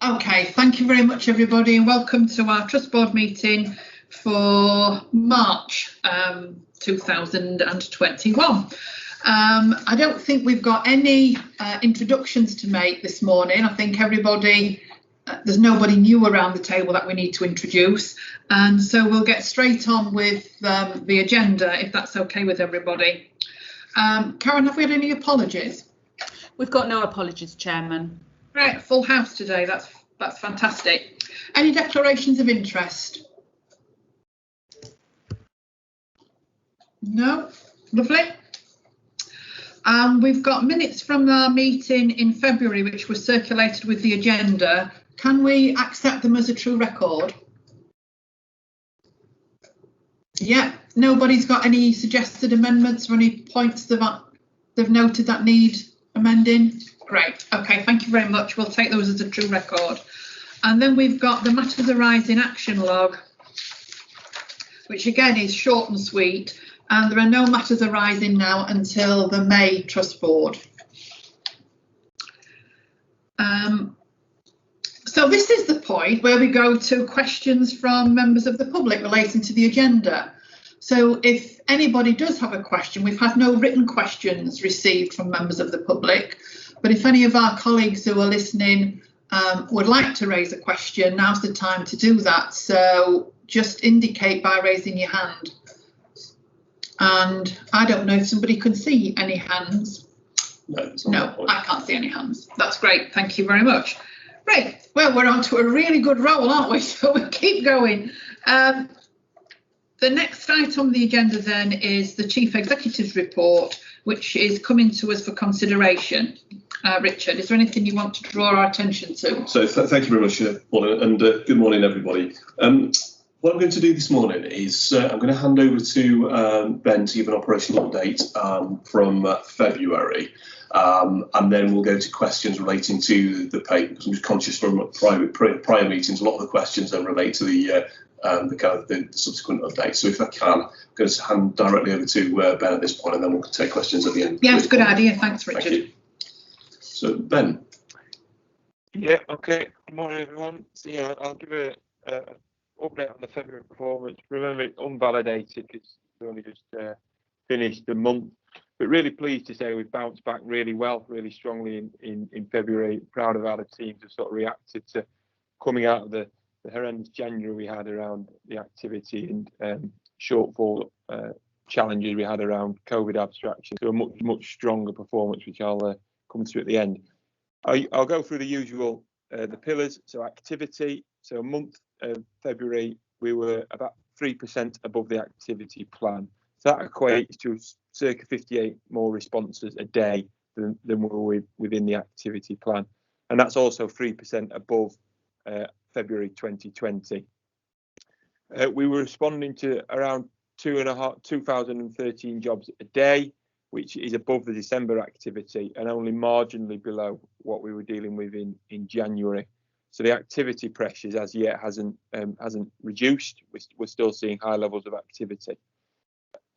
Okay, thank you very much, everybody, and welcome to our Trust Board meeting for March 2021. I don't think we've got any introductions to make this morning. I think everybody, there's nobody new around the table that we need to introduce, and so we'll get straight on with the agenda, if that's okay with everybody. Karen, have we had any apologies? We've got no apologies, Chairman. Right, full house today. That's fantastic. Any declarations of interest? No, lovely. We've got minutes from our meeting in February, which was circulated with the agenda. Can we accept them as a true record? Yeah, nobody's got any suggested amendments or any points they've noted that need amending? Great, okay, thank you very much. We'll take those as a true record. And then we've got the matters arising action log, which again is short and sweet, and there are no matters arising now until the May Trust Board. So this is the point where we go to questions from members of the public relating to the agenda. So if anybody does have a question, we've had no written questions received from members of the public, but if any of our colleagues who are listening would like to raise a question, now's the time to do that. So just indicate by raising your hand. And I don't know if somebody can see any hands. No, I can't see any hands. That's great. Thank you very much. Right, well, we're on to a really good roll, aren't we? So we'll keep going. The next item on the agenda then is the Chief Executive's report, which is coming to us for consideration. Richard, is there anything you want to draw our attention to? So thank you very much, Paula, and good morning, everybody. What I'm going to do this morning is I'm going to hand over to Ben to give an operational update from February. And then we'll go to questions relating to the pay, because I'm just conscious from prior meetings, a lot of the questions then relate to the subsequent update. So if I can, I'm going to hand directly over to Ben at this point, and then we'll take questions at the end. Yeah, it's a good idea. Thanks, Richard. Thank you. So Ben. Yeah, okay. Good morning, everyone. So yeah, I'll give an update on the February performance. Remember, it's unvalidated because we only just finished the month. But really pleased to say we've bounced back really well, really strongly in February. Proud of how the teams have sort of reacted to coming out of the horrendous January we had around the activity and shortfall challenges we had around COVID abstraction. So a much stronger performance, which I'll come to at the end. I'll go through the usual, the pillars. So activity. So month of February, we were about 3% above the activity plan. So that equates to circa 58 more responses a day than we were within the activity plan. And that's also 3% above February 2020. We were responding to around 2,013 jobs a day, which is above the December activity and only marginally below what we were dealing with in January. So the activity pressures as yet hasn't reduced. We're still seeing high levels of activity.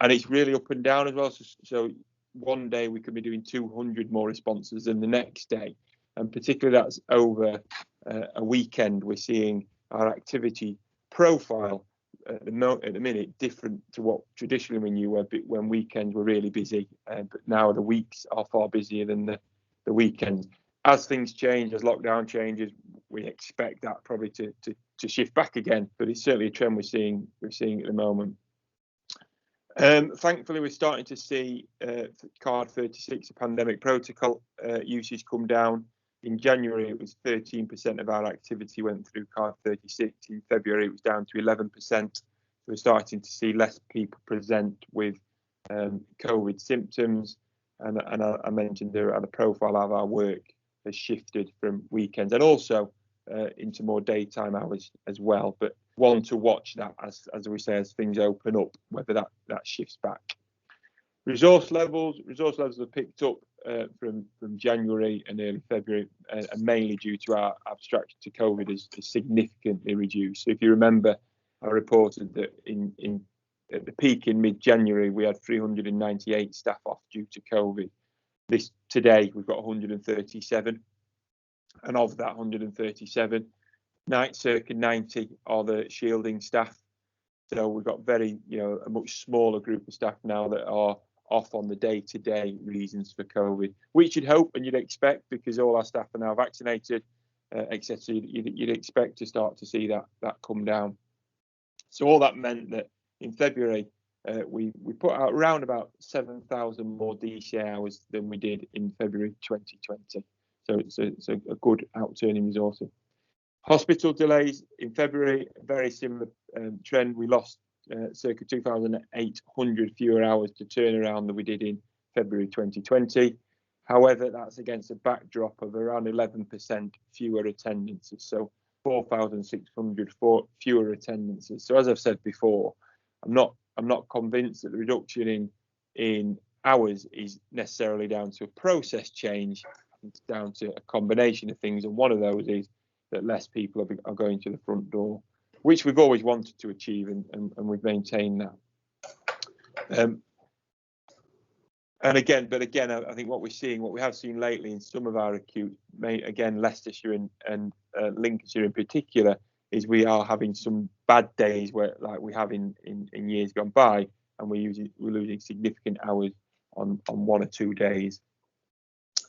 And it's really up and down as well. So one day we could be doing 200 more responses than the next day. And particularly that's over a weekend, we're seeing our activity profile at the minute different to what traditionally we knew when weekends were really busy. But now the weeks are far busier than the weekends. As things change, as lockdown changes, we expect that probably to shift back again. But it's certainly a trend we're seeing at the moment. Thankfully, we're starting to see card 36, a pandemic protocol usage come down. In January, it was 13% of our activity went through card 36. In February, it was down to 11%. So we're starting to see less people present with COVID symptoms. And I mentioned there the profile of our work has shifted from weekends and also into more daytime hours as well. But one to watch that as we say, as things open up, whether that shifts back. Resource levels have picked up from January and early February, and mainly due to our abstraction to COVID is significantly reduced. So if you remember, I reported that at the peak in mid-January, we had 398 staff off due to COVID. Today we've got 137. and of that 137, circa 90 are the shielding staff. So we've got a much smaller group of staff now that are off on the day-to-day reasons for COVID, which you'd hope and you'd expect, because all our staff are now vaccinated, etc. You'd expect to start to see that come down. So all that meant that in February we put out around about 7,000 more DCA hours than we did in February 2020. So it's a good outturn in resourcing. Hospital delays in February, a very similar trend. We lost circa 2,800 fewer hours to turnaround than we did in February 2020. However, that's against a backdrop of around 11% fewer attendances, so 4,600 fewer attendances. So as I've said before, I'm not convinced that the reduction in hours is necessarily down to a process change. It's down to a combination of things, and one of those is that less people are going to the front door, which we've always wanted to achieve, and we've maintained that. And again, I think what we have seen lately in some of our acute, again, Leicestershire and Lincolnshire in particular, is we are having some bad days where, like we have in years gone by, and we're losing significant hours on 1 or 2 days.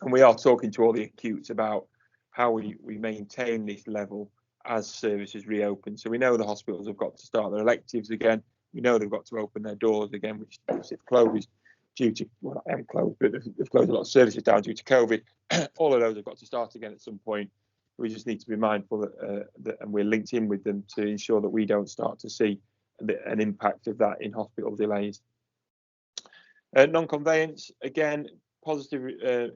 And we are talking to all the acutes about how we maintain this level as services reopen. So we know the hospitals have got to start their electives again. We know they've got to open their doors again, which have closed due to, well, not every closed, but they've closed a lot of services down due to COVID. All of those have got to start again at some point. We just need to be mindful that and we're linked in with them to ensure that we don't start to see an impact of that in hospital delays. Non-conveyance, again, positive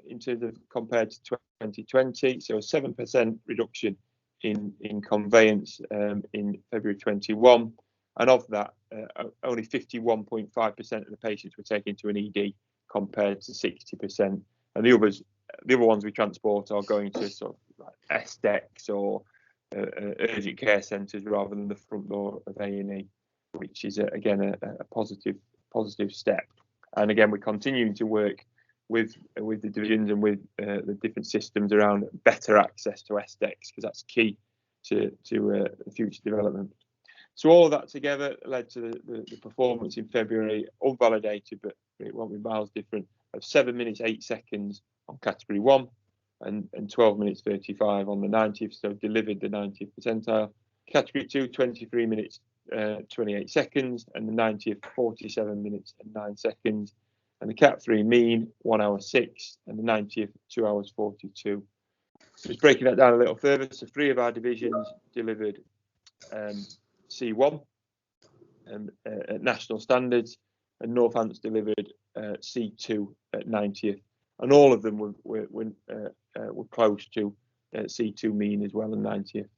in terms of compared to 2020, so a 7% reduction in conveyance in February 21, and of that only 51.5% of the patients were taken to an ED compared to 60%, and the other ones we transport are going to sort of like SDECs or urgent care centres rather than the front door of A&E, which is again a positive step. And again, we're continuing to work with the divisions and with the different systems around better access to SDECs, because that's key to future development. So all of that together led to the performance in February, unvalidated, but it won't be miles different, of 7 minutes 8 seconds on category 1 and 12 minutes 35 on the 90th, so delivered the 90th percentile. Category 2, 23 minutes 28 seconds, and the 90th 47 minutes and 9 seconds. And the Cat 3 mean 1 hour 6, and the 90th 2 hours 42. So just breaking that down a little further, so 3 of our divisions delivered C1 at national standards, and Northants delivered C2 at 90th, and all of them were close to C2 mean as well, and 90th.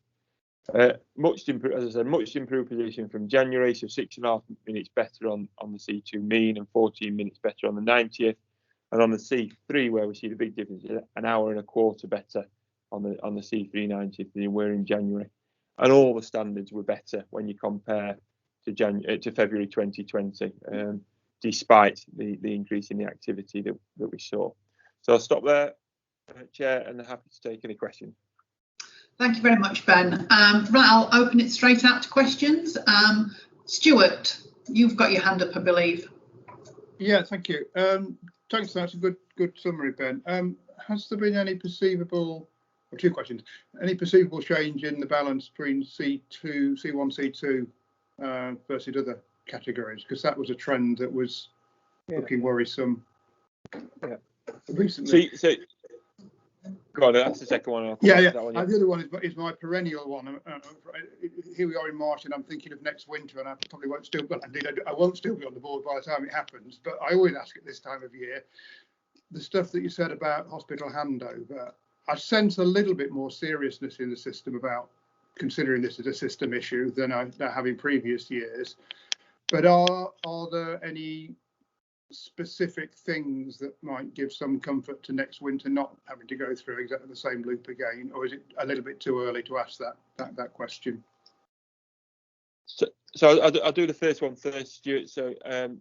Much improved position from January, so 6.5 minutes better on the C2 mean and 14 minutes better on the 90th, and on the C3, where we see the big difference, an hour and a quarter better on the C3 90th than we were in January, and all the standards were better when you compare to February 2020, despite the increase in the activity that we saw. So I'll stop there, Chair, and happy to take any questions. Thank you very much, Ben. Right, I'll open it straight out to questions. Stuart, you've got your hand up, I believe. Yeah, thank you. Thanks, that's a good summary, Ben. Has there been any perceivable, or 2 questions, any perceivable change in the balance between C1, C2 versus other categories? Because that was a trend that was looking worrisome recently. Go on, that's the second one. Yeah. That one, the other one is my perennial one. Here we are in March, and I'm thinking of next winter, and I probably won't still. Well, indeed, I won't still be on the board by the time it happens. But I always ask at this time of year, the stuff that you said about hospital handover. I sense a little bit more seriousness in the system about considering this as a system issue than I have in previous years. But are there any specific things that might give some comfort to next winter not having to go through exactly the same loop again, or is it a little bit too early to ask that question? So I'll do the first one first, Stuart. So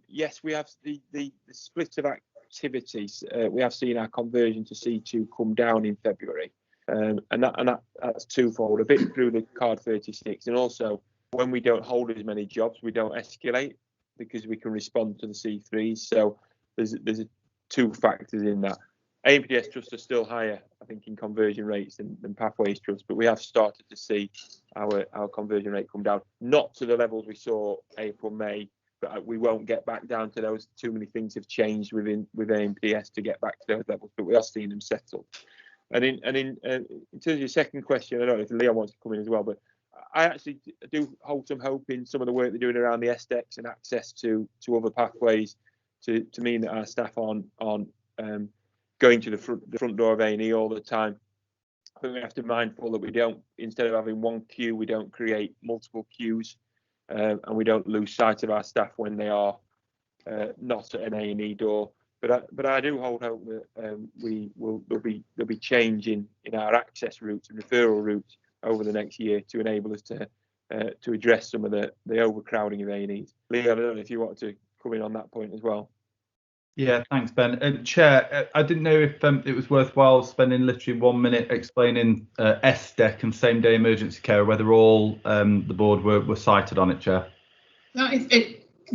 yes, we have the split of activities. We have seen our conversion to C2 come down in February. That's twofold, a bit through the Card 36, and also when we don't hold as many jobs, we don't escalate because we can respond to the C3s. So there's two factors in that. AMPDS trusts are still higher, I think, in conversion rates than Pathways Trust, but we have started to see our conversion rate come down, not to the levels we saw April, May, but we won't get back down to those. Too many things have changed with AMPDS to get back to those levels, but we are seeing them settle. And in terms of your second question, I don't know if Leon wants to come in as well, but I actually do hold some hope in some of the work they're doing around the SDEX and access to other pathways to mean that our staff aren't going to the front door of A&E all the time. I think we have to be mindful that we don't, instead of having one queue, we don't create multiple queues, and we don't lose sight of our staff when they are not at an A&E door. But I do hold hope that there'll be change in our access routes and referral routes over the next year to enable us to address some of the overcrowding of A&Es. Leon, I don't know if you want to come in on that point as well. Yeah, thanks, Ben. Chair, I didn't know if it was worthwhile spending literally 1 minute explaining SDEC and same-day emergency care, whether all the board were cited on it, Chair. No,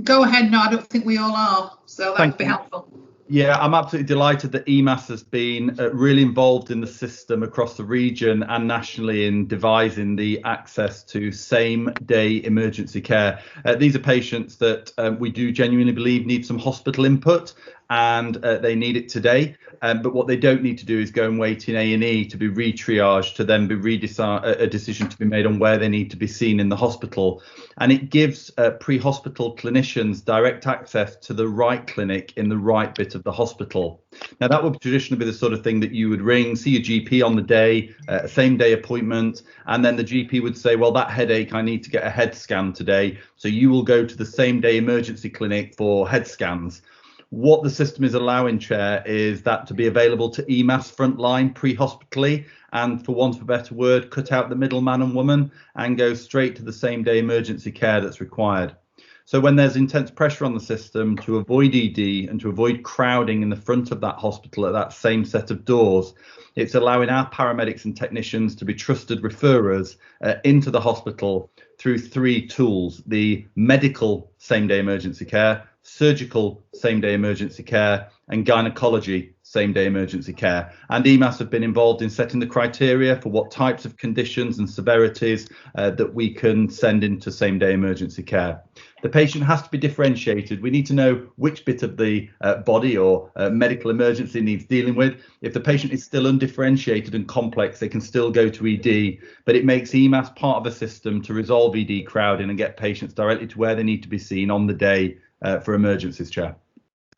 go ahead. No, I don't think we all are, so that would be helpful. Yeah, I'm absolutely delighted that EMAS has been really involved in the system across the region and nationally in devising the access to same-day emergency care. These are patients that we do genuinely believe need some hospital input, and they need it today. But what they don't need to do is go and wait in A&E to be re-triaged, to then be a decision to be made on where they need to be seen in the hospital. And it gives pre-hospital clinicians direct access to the right clinic in the right bit of the hospital. Now, that would traditionally be the sort of thing that you would ring, see your GP on the day, a same day appointment, and then the GP would say, well, that headache, I need to get a head scan today. So you will go to the same day emergency clinic for head scans. What the system is allowing, Chair, is that to be available to EMAS frontline pre-hospitally, and for want of a better word, cut out the middleman and woman and go straight to the same day emergency care that's required. So when there's intense pressure on the system, to avoid ED and to avoid crowding in the front of that hospital at that same set of doors, it's allowing our paramedics and technicians to be trusted referrers into the hospital through three tools: the medical same day emergency care, surgical same-day emergency care, and gynecology same-day emergency care. And EMAS have been involved in setting the criteria for what types of conditions and severities that we can send into same-day emergency care. The patient has to be differentiated. We need to know which bit of the body or medical emergency needs dealing with. If the patient is still undifferentiated and complex, they can still go to ED, but it makes EMAS part of a system to resolve ED crowding and get patients directly to where they need to be seen on the day for emergencies, Chair.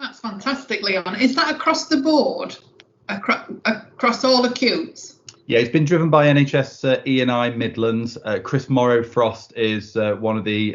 That's fantastic, Leon. Is that across the board, across all acutes? Yeah, it's been driven by NHS E&I Midlands. Chris Morrow-Frost is one of the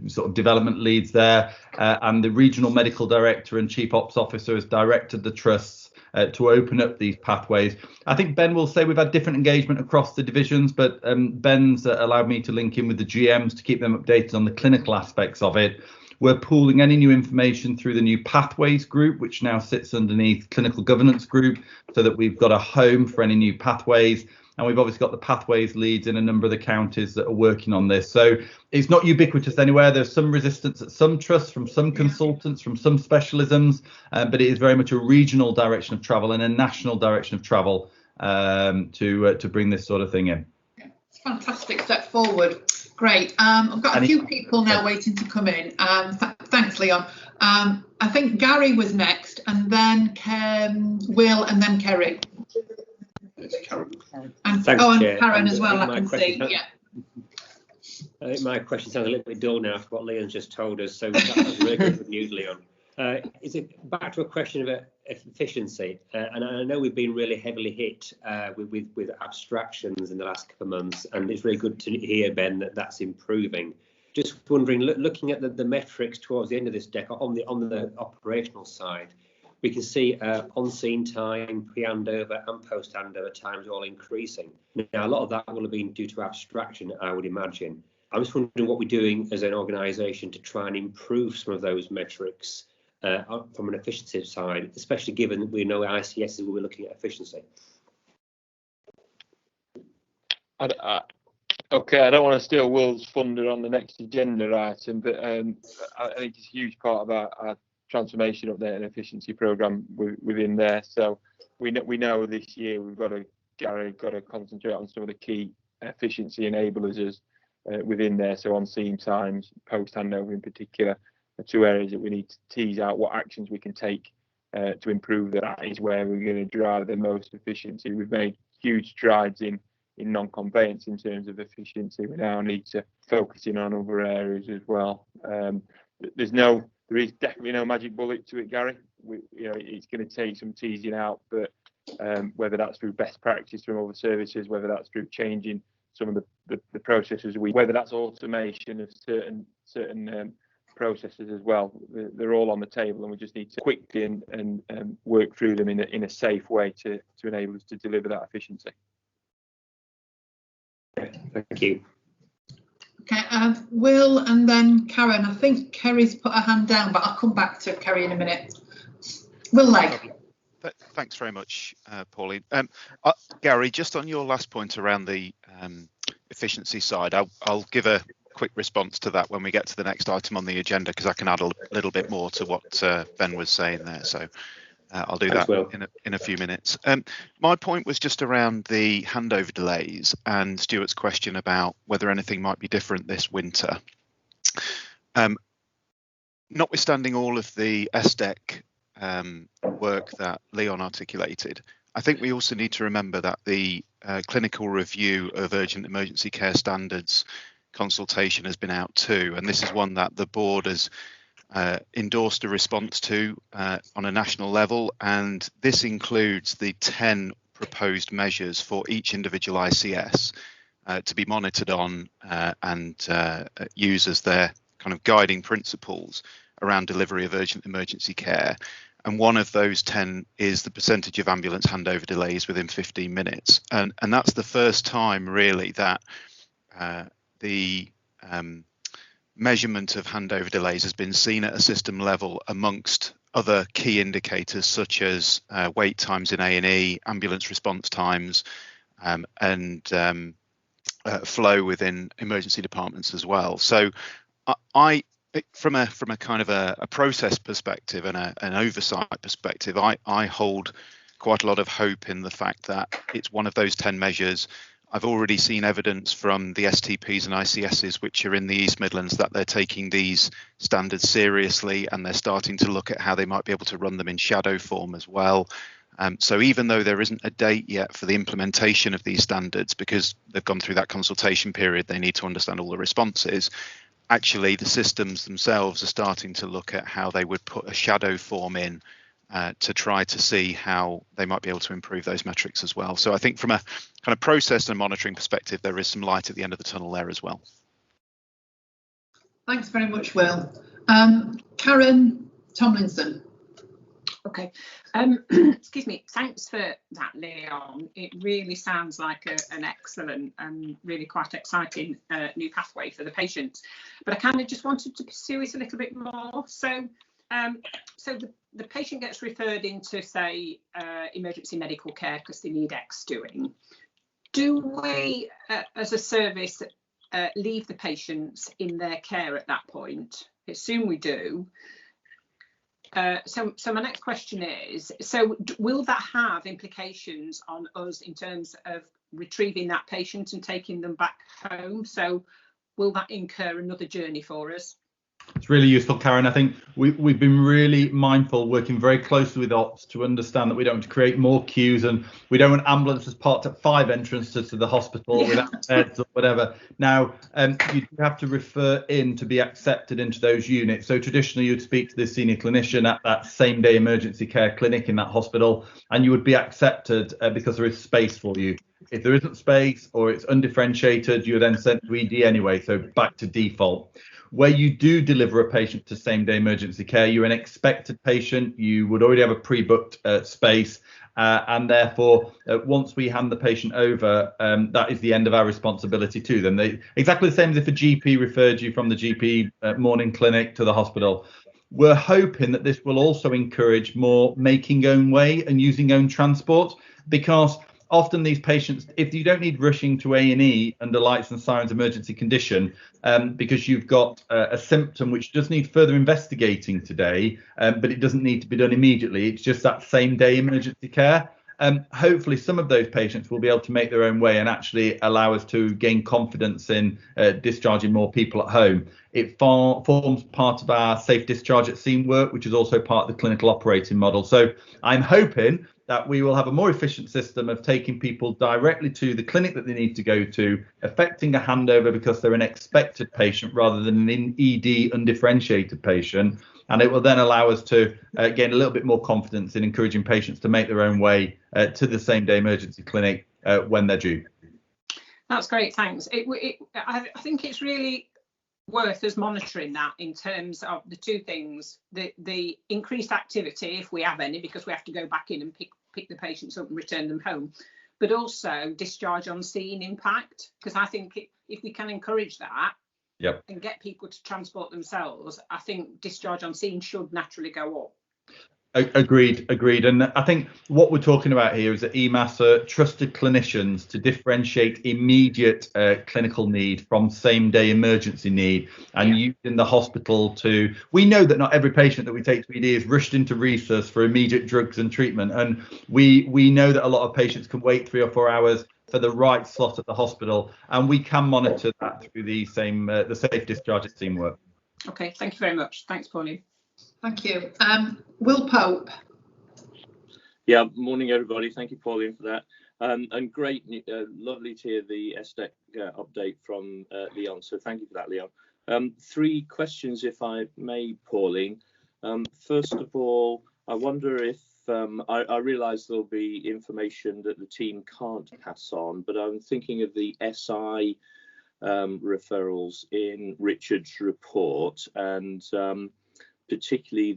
sort of development leads there, and the regional medical director and chief ops officer has directed the trusts to open up these pathways. I think Ben will say we've had different engagement across the divisions, but Ben's allowed me to link in with the GMs to keep them updated on the clinical aspects of it. We're pooling any new information through the new Pathways group, which now sits underneath Clinical Governance Group, so that we've got a home for any new pathways. And we've obviously got the pathways leads in a number of the counties that are working on this. So it's not ubiquitous anywhere. There's some resistance at some trusts, from some consultants, from some specialisms, but it is very much a regional direction of travel and a national direction of travel to bring this sort of thing in. It's a fantastic step forward. Great. I've got a few people now waiting to come in. Thanks, Leon. I think Gary was next, and then Will, and then Kerry. Karen. And, Thanks, Chair. Karen as well, I can see. Yeah. I think my question sounds a little bit dull now after what Leon's just told us, so that was really good news, Leon. Is it back to a question of efficiency? And I know we've been really heavily hit with abstractions in the last couple of months, and it's really good to hear, Ben, that that's improving. Just wondering, looking at the metrics towards the end of this deck on the operational side, we can see on-scene time, pre-handover and post-handover times all increasing. Now, a lot of that will have been due to abstraction, I would imagine. I'm just wondering what we're doing as an organisation to try and improve some of those metrics from an efficiency side, especially given that we know ICS will be looking at efficiency. Okay, I don't want to steal Will's thunder on the next agenda item, but I think it's a huge part of our transformation update and efficiency programme within there. So we know this year we've got to concentrate on some of the key efficiency enablers within there. So on scene times, post handover in particular, are two areas that we need to tease out what actions we can take to improve. That is where we're going to drive the most efficiency. We've made huge strides in non-conveyance in terms of efficiency. We now need to focus in on other areas as well. There is definitely no magic bullet to it, Gary. It's going to take some teasing out, but whether that's through best practice from other services, whether that's through changing some of the processes, whether that's automation of certain processes as well, they're all on the table, and we just need to quickly and work through them in a safe way to enable us to deliver that efficiency. Thank you. Okay, Will and then Karen. I think Kerry's put her hand down, but I'll come back to Kerry in a minute. Will Legg. Thanks very much, Pauline. Gary, just on your last point around the efficiency side, I'll give a quick response to that when we get to the next item on the agenda, because I can add a little bit more to what Ben was saying there. So I'll do that in a few minutes. My point was just around the handover delays and Stuart's question about whether anything might be different this winter. Notwithstanding all of the SDEC work that Leon articulated, I think we also need to remember that the clinical review of urgent emergency care standards consultation has been out too, and this is one that the board has endorsed a response to on a national level, and this includes the 10 proposed measures for each individual ICS to be monitored on and use as their kind of guiding principles around delivery of urgent emergency care. And one of those 10 is the percentage of ambulance handover delays within 15 minutes. And that's the first time really that the measurement of handover delays has been seen at a system level amongst other key indicators such as wait times in A&E, ambulance response times, and flow within emergency departments as well. So from a kind of a process perspective and an oversight perspective, I hold quite a lot of hope in the fact that it's one of those 10 measures. I've already seen evidence from the STPs and ICSs which are in the East Midlands that they're taking these standards seriously, and they're starting to look at how they might be able to run them in shadow form as well. So even though there isn't a date yet for the implementation of these standards, because they've gone through that consultation period, they need to understand all the responses. Actually, the systems themselves are starting to look at how they would put a shadow form in to try to see how they might be able to improve those metrics as well. So I think from a kind of process and monitoring perspective, there is some light at the end of the tunnel there as well. Thanks very much, Will. Karen Tomlinson. Okay. Excuse me. Thanks for that, Leon. It really sounds like an excellent and really quite exciting new pathway for the patients. But I kind of just wanted to pursue it a little bit more. So the patient gets referred into, say, emergency medical care because they need X doing. Do we, as a service, leave the patients in their care at that point? I assume we do. So my next question is, so will that have implications on us in terms of retrieving that patient and taking them back home? So will that incur another journey for us? It's really useful, Karen. I think we've been really mindful, working very closely with ops to understand that we don't want to create more queues, and we don't want ambulances parked at 5 entrances to the hospital without beds or whatever. Now, you have to refer in to be accepted into those units. So traditionally, you'd speak to the senior clinician at that same day emergency care clinic in that hospital, and you would be accepted because there is space for you. If there isn't space or it's undifferentiated, you're then sent to ED anyway, so back to default. Where you do deliver a patient to same-day emergency care, you're an expected patient. You would already have a pre-booked space, and therefore, once we hand the patient over, that is the end of our responsibility to them. Exactly the same as if a GP referred you from the GP morning clinic to the hospital. We're hoping that this will also encourage more making own way and using own transport, because often these patients, if you don't need rushing to A&E under lights and sirens emergency condition, because you've got a symptom which does need further investigating today, but it doesn't need to be done immediately. It's just that same day emergency care. Hopefully some of those patients will be able to make their own way and actually allow us to gain confidence in discharging more people at home. It forms part of our safe discharge at scene work, which is also part of the clinical operating model. So I'm hoping that we will have a more efficient system of taking people directly to the clinic that they need to go to, effecting a handover because they're an expected patient rather than an ED undifferentiated patient. And it will then allow us to gain a little bit more confidence in encouraging patients to make their own way to the same day emergency clinic when they're due. That's great, thanks. I think it's really worth us monitoring that in terms of the two things, the increased activity, if we have any, because we have to go back in and pick the patients up and return them home, but also discharge on scene impact, because I think if we can encourage that, yep, and get people to transport themselves, I think discharge on scene should naturally go up. Agreed. And I think what we're talking about here is that EMAS are trusted clinicians to differentiate immediate clinical need from same day emergency need, and using the hospital to, we know that not every patient that we take to ED is rushed into resus for immediate drugs and treatment, and we know that a lot of patients can wait 3 or 4 hours for the right slot at the hospital, and we can monitor that through the safe discharge at scene work. Okay, thank you very much. Thanks, Pauline. Thank you. Will Pope. Yeah, morning everybody. Thank you, Pauline, for that. And great, lovely to hear the SDEC update from Leon. So thank you for that, Leon. 3 questions, if I may, Pauline. First of all, I wonder if I realise there'll be information that the team can't pass on, but I'm thinking of the SI referrals in Richard's report, and particularly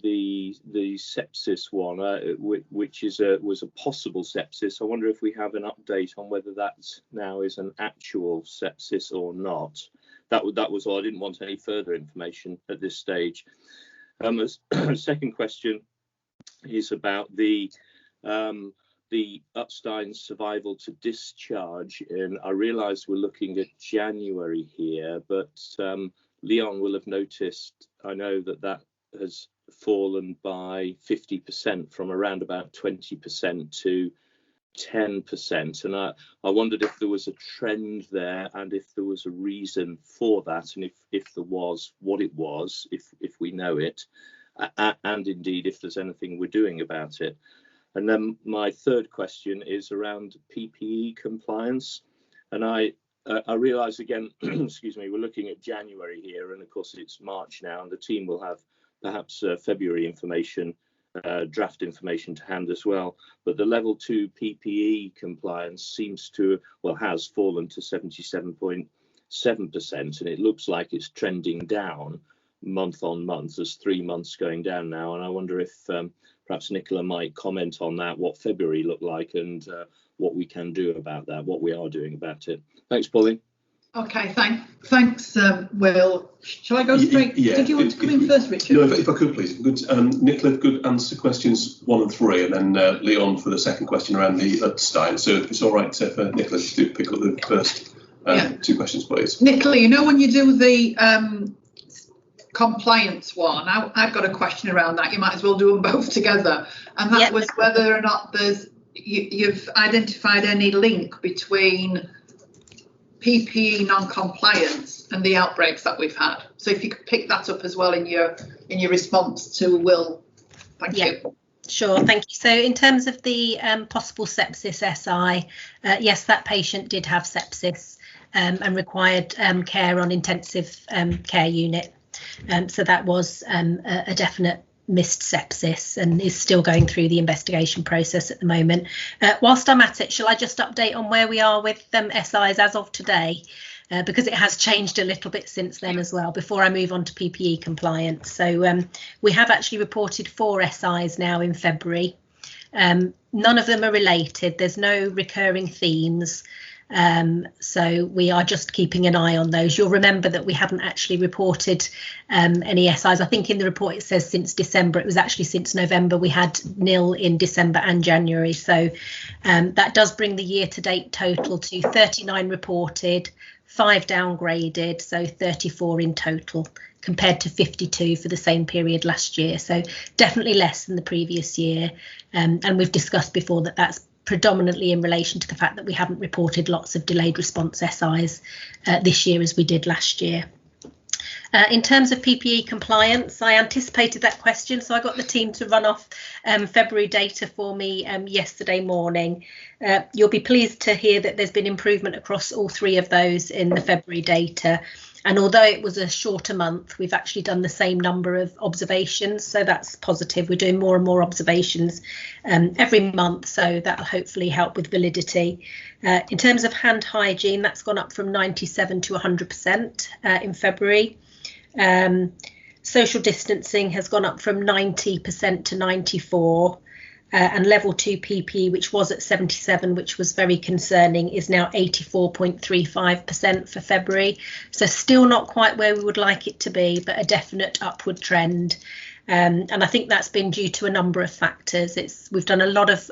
the sepsis one, which was a possible sepsis. I wonder if we have an update on whether that now is an actual sepsis or not. That was all. I didn't want any further information at this stage. Second question is about the Upstein survival to discharge, and I realise we're looking at January here, but Leon will have noticed, I know, that has fallen by 50% from around about 20% to 10%, and I wondered if there was a trend there and if there was a reason for that, and if there was, what it was, if we know it, and indeed if there's anything we're doing about it. And then my third question is around PPE compliance, and I realise again, excuse me, we're looking at January here, and of course it's March now, and the team will have perhaps February information, draft information to hand as well. But the level 2 PPE compliance seems to, has fallen to 77.7%, and it looks like it's trending down month on month. There's 3 months going down now, and I wonder if perhaps Nicola might comment on that, what February looked like, and what we can do about that, what we are doing about it. Thanks, Pauline. Okay, thanks, Will. Shall I go straight? Yeah, did you want to come in first, Richard? No, if I could, please. Good. Nicola could answer questions 1 and 3, and then Leon for the second question around the Upstein. So if it's all right for Nicola to pick up the first 2 questions, please. Nicola, you know when you do the compliance one, I've got a question around that. You might as well do them both together. And that was whether or not you've identified any link between PPE non-compliance and the outbreaks that we've had. So if you could pick that up as well in your response to Will. Thank you. Sure, thank you. So in terms of the possible sepsis SI, yes, that patient did have sepsis and required care on intensive care unit. So that was a definite missed sepsis and is still going through the investigation process at the moment. Whilst I'm at it, shall I just update on where we are with SIs as of today? Because it has changed a little bit since then as well, before I move on to PPE compliance. So we have actually reported 4 SIs now in February. None of them are related. There's no recurring themes. So we are just keeping an eye on those. You'll remember that we haven't actually reported any SIs. I think in the report it says since December. It was actually since November. We had nil in December and January. So that does bring the year-to-date total to 39 reported, 5 downgraded, so 34 in total, compared to 52 for the same period last year. So definitely less than the previous year. And we've discussed before that that's predominantly in relation to the fact that we haven't reported lots of delayed response SIs this year as we did last year. In terms of PPE compliance, I anticipated that question, so I got the team to run off February data for me yesterday morning. You'll be pleased to hear that there's been improvement across all 3 of those in the February data. And although it was a shorter month, we've actually done the same number of observations, so that's positive. We're doing more and more observations every month, so that'll hopefully help with validity. In terms of hand hygiene, that's gone up from 97 to 100% in February. Social distancing has gone up from 90% to 94%. And level 2 PPE, which was at 77, which was very concerning, is now 84.35% for February. So still not quite where we would like it to be, but a definite upward trend. And I think that's been due to a number of factors. We've done a lot of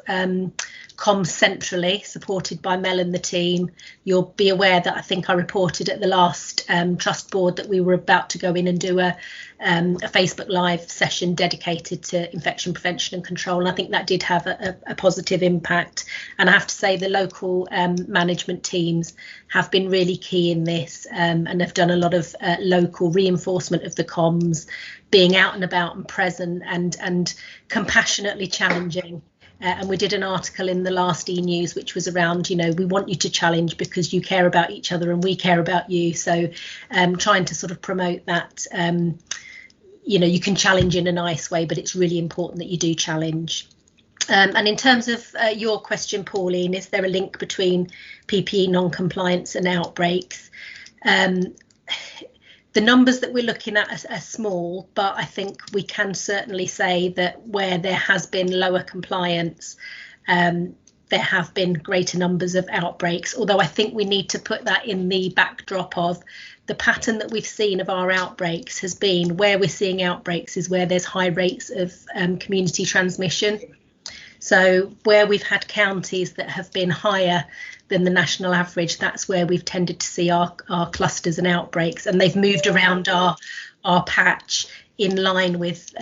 comms centrally, supported by Mel and the team. You'll be aware that I think I reported at the last Trust Board that we were about to go in and do a Facebook Live session dedicated to infection prevention and control. And I think that did have a positive impact. And I have to say the local management teams have been really key in this and have done a lot of local reinforcement of the comms, being out and about and present and compassionately challenging. And we did an article in the last e-news which was around, we want you to challenge because you care about each other and we care about you. So trying to sort of promote that, you can challenge in a nice way, but it's really important that you do challenge. And in terms of your question, Pauline, is there a link between PPE non-compliance and outbreaks? The numbers that we're looking at are small, but I think we can certainly say that where there has been lower compliance, there have been greater numbers of outbreaks, although I think we need to put that in the backdrop of the pattern that we've seen of our outbreaks has been where we're seeing outbreaks is where there's high rates of community transmission. So where we've had counties that have been higher than the national average, that's where we've tended to see our clusters and outbreaks, and they've moved around our patch in line with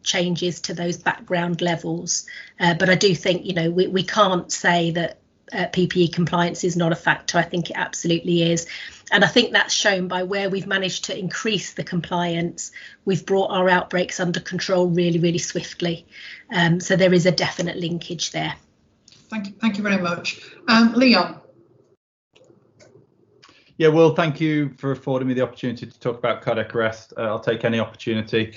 changes to those background levels. But I do think, we can't say that PPE compliance is not a factor. I think it absolutely is. And I think that's shown by where we've managed to increase the compliance. We've brought our outbreaks under control really, really swiftly. So there is a definite linkage there. Thank you very much. Leon. Yeah, well, thank you for affording me the opportunity to talk about cardiac arrest. I'll take any opportunity.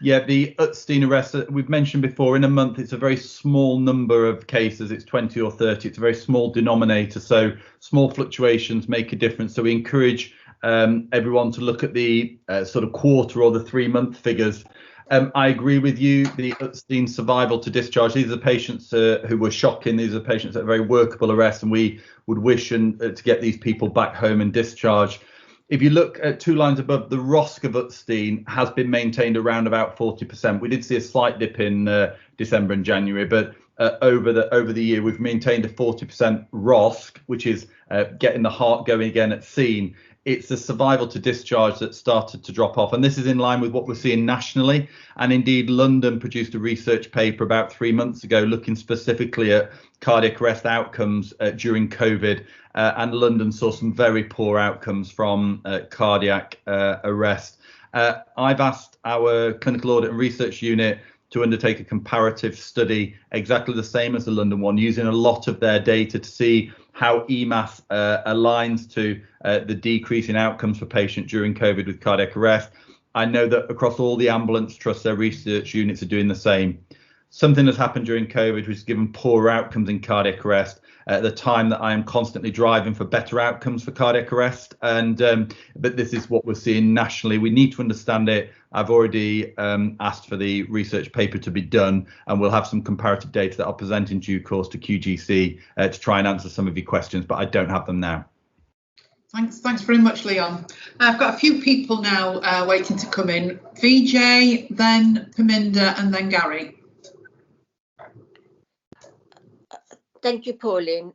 Yeah, the Utstein arrest, we've mentioned before, in a month, it's a very small number of cases. It's 20 or 30. It's a very small denominator. So small fluctuations make a difference. So we encourage everyone to look at the sort of quarter or the 3-month figures. I agree with you. The Utstein survival to discharge, these are patients who were shocking. These are patients that are very workable arrest, and we would wish to get these people back home and discharged. If you look at 2 lines above, the ROSC of Utstein has been maintained around about 40%. We did see a slight dip in December and January, but over the year, we've maintained a 40% ROSC, which is getting the heart going again at scene. It's the survival to discharge that started to drop off. And this is in line with what we're seeing nationally. And indeed, London produced a research paper about 3 months ago looking specifically at cardiac arrest outcomes during COVID. And London saw some very poor outcomes from cardiac arrest. I've asked our clinical audit and research unit to undertake a comparative study exactly the same as the London one, using a lot of their data to see how EMAS aligns to the decrease in outcomes for patients during COVID with cardiac arrest. I know that across all the ambulance trusts, their research units are doing the same. Something has happened during COVID which has given poor outcomes in cardiac arrest. at the time that I am constantly driving for better outcomes for cardiac arrest. And but this is what we're seeing nationally. We need to understand it. I've already asked for the research paper to be done, and we'll have some comparative data that I'll present in due course to QGC to try and answer some of your questions, but I don't have them now. Thanks very much, Leon. I've got a few people now waiting to come in. VJ, then Paminda, and then Gary. Thank you, Pauline.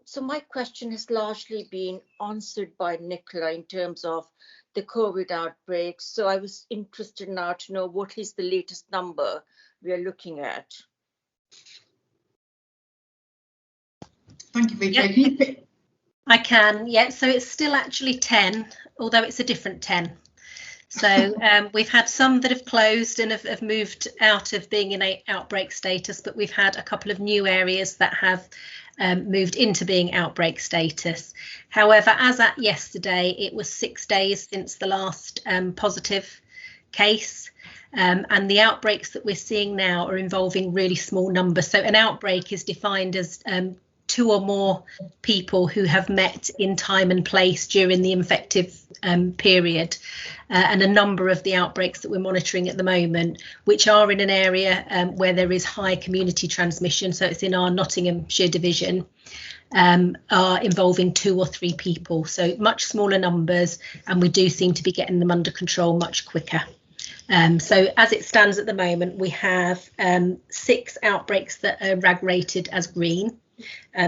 So my question has largely been answered by Nicola in terms of the COVID outbreaks. So I was interested now to know what is the latest number we are looking at. Thank you, VJ. Yeah. Can you pick? I can, yeah. So it's still actually 10, although it's a different 10. So we've had some that have closed and have moved out of being in an outbreak status, but we've had a couple of new areas that have moved into being outbreak status. However, as at yesterday, it was 6 days since the last positive case. And the outbreaks that we're seeing now are involving really small numbers. So an outbreak is defined as 2 or more people who have met in time and place during the infective period, and a number of the outbreaks that we're monitoring at the moment, which are in an area where there is high community transmission, so it's in our Nottinghamshire division, are involving 2 or 3 people, so much smaller numbers, and we do seem to be getting them under control much quicker. So as it stands at the moment, we have 6 outbreaks that are RAG rated as green.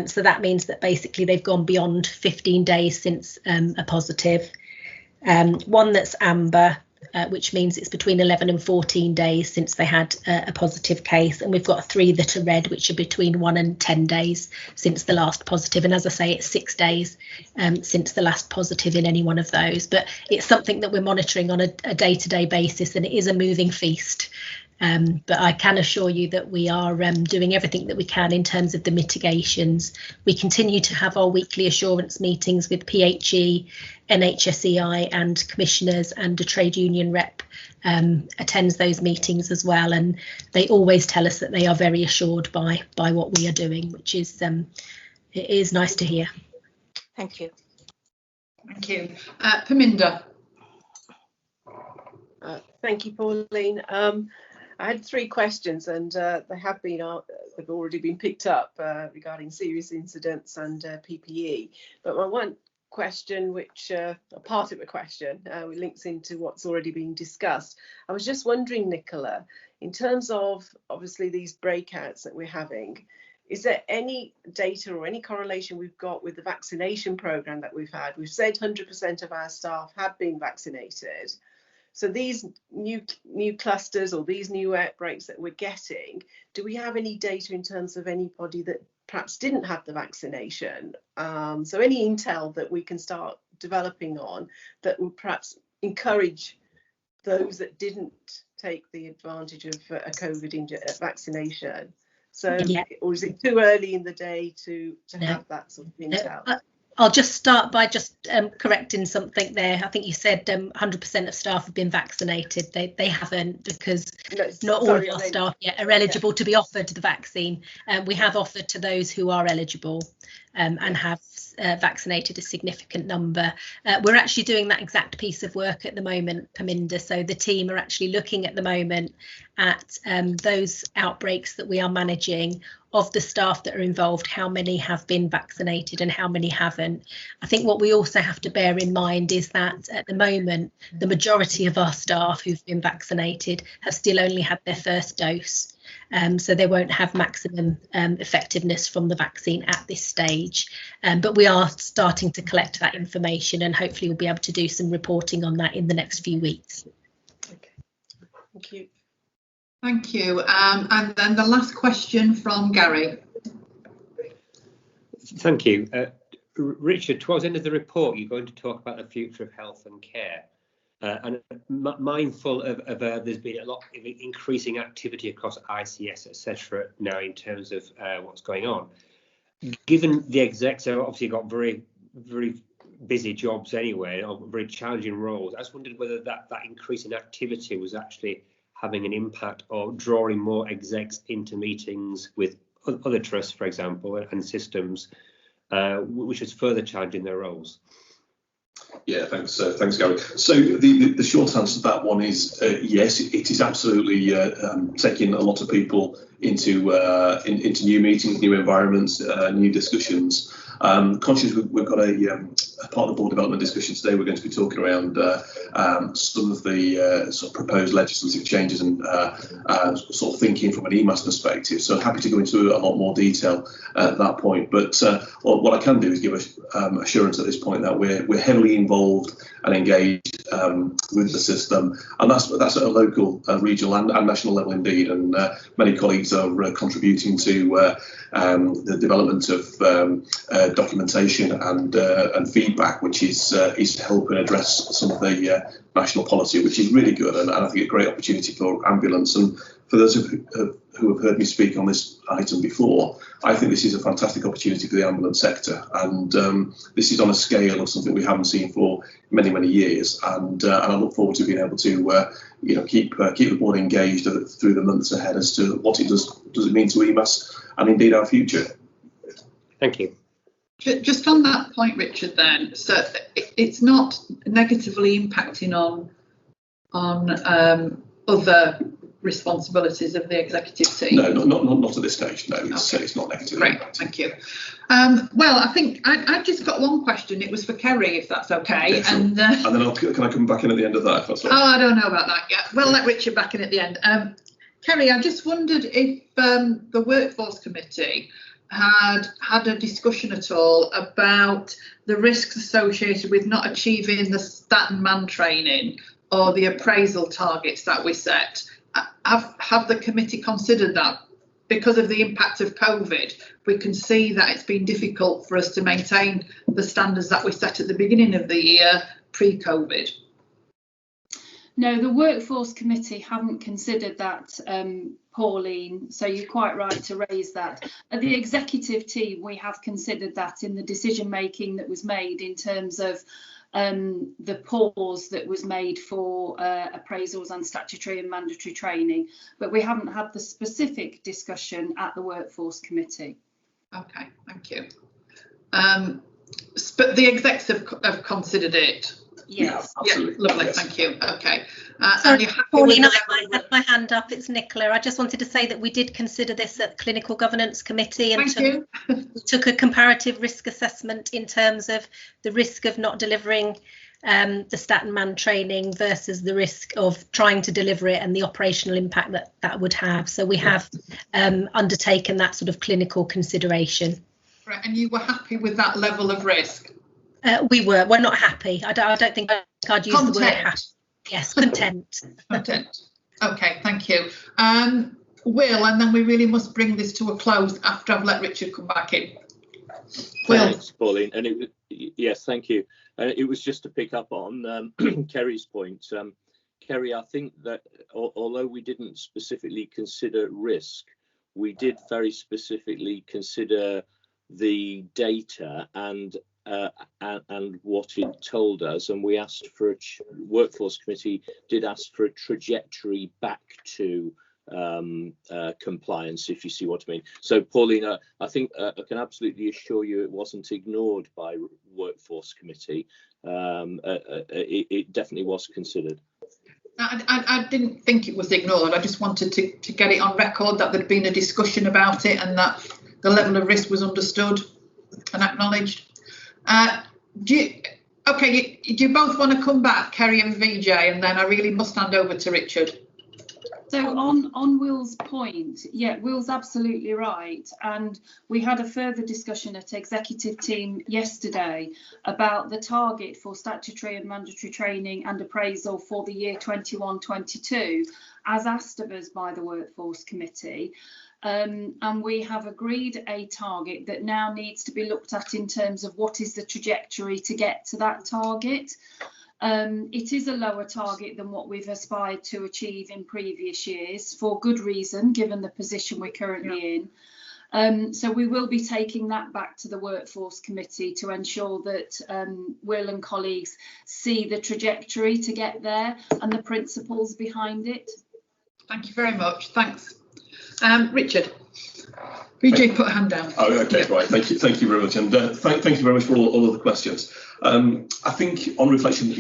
So that means that basically they've gone beyond 15 days since a positive. 1 that's amber, which means it's between 11 and 14 days since they had a positive case. And we've got 3 that are red, which are between 1 and 10 days since the last positive. And as I say, it's 6 days since the last positive in any one of those. But it's something that we're monitoring on a day-to-day basis, and it is a moving feast. But I can assure you that we are doing everything that we can in terms of the mitigations. We continue to have our weekly assurance meetings with PHE, NHSEI and commissioners, and a trade union rep attends those meetings as well. And they always tell us that they are very assured by what we are doing, which is it is nice to hear. Thank you. Thank you. Paminda. Thank you, Pauline. I had 3 questions, and they've already been picked up regarding serious incidents and PPE. But my one question, which a part of the question, links into what's already been discussed. I was just wondering, Nicola, in terms of obviously these breakouts that we're having, is there any data or any correlation we've got with the vaccination programme that we've had? We've said 100% of our staff have been vaccinated. So these new clusters or these new outbreaks that we're getting, do we have any data in terms of anybody that perhaps didn't have the vaccination? So any intel that we can start developing on that would perhaps encourage those that didn't take the advantage of a COVID vaccination. So, yeah. Or is it too early in the day to have that sort of intel? I'll just start by just correcting something there. I think you said 100% of staff have been vaccinated. They haven't, because not all of our staff yet are eligible to be offered the vaccine. We have offered to those who are eligible and have vaccinated a significant number. We're actually doing that exact piece of work at the moment, Paminda. So the team are actually looking at the moment at those outbreaks that we are managing. Of the staff that are involved, how many have been vaccinated and how many haven't. I think what we also have to bear in mind is that at the moment, the majority of our staff who've been vaccinated have still only had their first dose. So they won't have maximum effectiveness from the vaccine at this stage. But we are starting to collect that information, and hopefully we'll be able to do some reporting on that in the next few weeks. Okay, thank you. Thank you. And then the last question from Gary. Thank you. Richard, towards the end of the report, you're going to talk about the future of health and care. And mindful of there's been a lot of increasing activity across ICS, etc. now in terms of what's going on. Given the execs have obviously got very, very busy jobs anyway, or very challenging roles, I just wondered whether that increase in activity was actually having an impact or drawing more execs into meetings with other trusts, for example, and systems, which is further challenging their roles? Yeah, thanks, Gary. So the short answer to that one is yes, it is absolutely taking a lot of people into new meetings, new environments, new discussions. Conscious we've got a part of the board development discussion today. We're going to be talking around some of the sort of proposed legislative changes and sort of thinking from an EMAS perspective. So happy to go into a lot more detail at that point. But what I can do is give assurance at this point that we're heavily involved and engaged with the system, and that's at a local, regional and national level indeed. And many colleagues are contributing to the development of documentation and feedback, which is helping address some of the national policy, which is really good, and I think a great opportunity for ambulance. And for those who have heard me speak on this item before, I think this is a fantastic opportunity for the ambulance sector, and this is on a scale of something we haven't seen for many, many years. And I look forward to being able to keep the board engaged through the months ahead as to what it does it mean to EMAS and indeed our future. Thank you. Just on that point, Richard, then, so it's not negatively impacting on other responsibilities of the executive team? No, not at this stage. No, it's not negative. Great, thank you. Well, I think I've just got one question. It was for Kerry, if that's okay. And then can I come back in at the end of that? If that's right? Oh, I don't know about that yet. We'll let Richard back in at the end. Kerry, I just wondered if the Workforce Committee had a discussion at all about the risks associated with not achieving the stat and man training or the appraisal targets that we set. Have the committee considered that? Because of the impact of COVID, we can see that it's been difficult for us to maintain the standards that we set at the beginning of the year pre-COVID. No, the Workforce Committee haven't considered that, Pauline, so you're quite right to raise that. At the executive team, we have considered that in the decision making that was made in terms of the pause that was made for appraisals and statutory and mandatory training, but we haven't had the specific discussion at the Workforce Committee. Okay, thank you. But the execs have considered it. Yes. Yeah, lovely, yes. Thank you. Okay. Sorry, Pauline, I had my hand up. It's Nicola. I just wanted to say that we did consider this at the Clinical Governance Committee and took a comparative risk assessment in terms of the risk of not delivering the stat and man training versus the risk of trying to deliver it and the operational impact that would have. So we have undertaken that sort of clinical consideration. Right, and you were happy with that level of risk? We're not happy. I don't think I'd use the word happy. Yes, content. Content. Okay, thank you. Will, and then we really must bring this to a close after I've let Richard come back in. Will. Thanks, Pauline. And yes, thank you. It was just to pick up on Kerry's point. Kerry, I think that although we didn't specifically consider risk, we did very specifically consider the data and what it told us, and we asked for Workforce Committee did ask for a trajectory back to compliance, if you see what I mean. So, Pauline, I think I can absolutely assure you it wasn't ignored by Workforce Committee. It definitely was considered. I didn't think it was ignored. I just wanted to get it on record that there'd been a discussion about it and that the level of risk was understood and acknowledged. Do you both want to come back, Kerry and VJ, and then I really must hand over to Richard? So on Will's point, yeah, Will's absolutely right. And we had a further discussion at executive team yesterday about the target for statutory and mandatory training and appraisal for the year 21-22, as asked of us by the Workforce Committee. And we have agreed a target that now needs to be looked at in terms of what is the trajectory to get to that target. It is a lower target than what we've aspired to achieve in previous years, for good reason, given the position we're currently in. So we will be taking that back to the Workforce Committee to ensure that Will and colleagues see the trajectory to get there and the principles behind it. Thank you very much. Thanks. Richard, BJ put a hand down. Oh, okay, right. Thank you very much, and thank you very much for all of the questions. I think on reflection,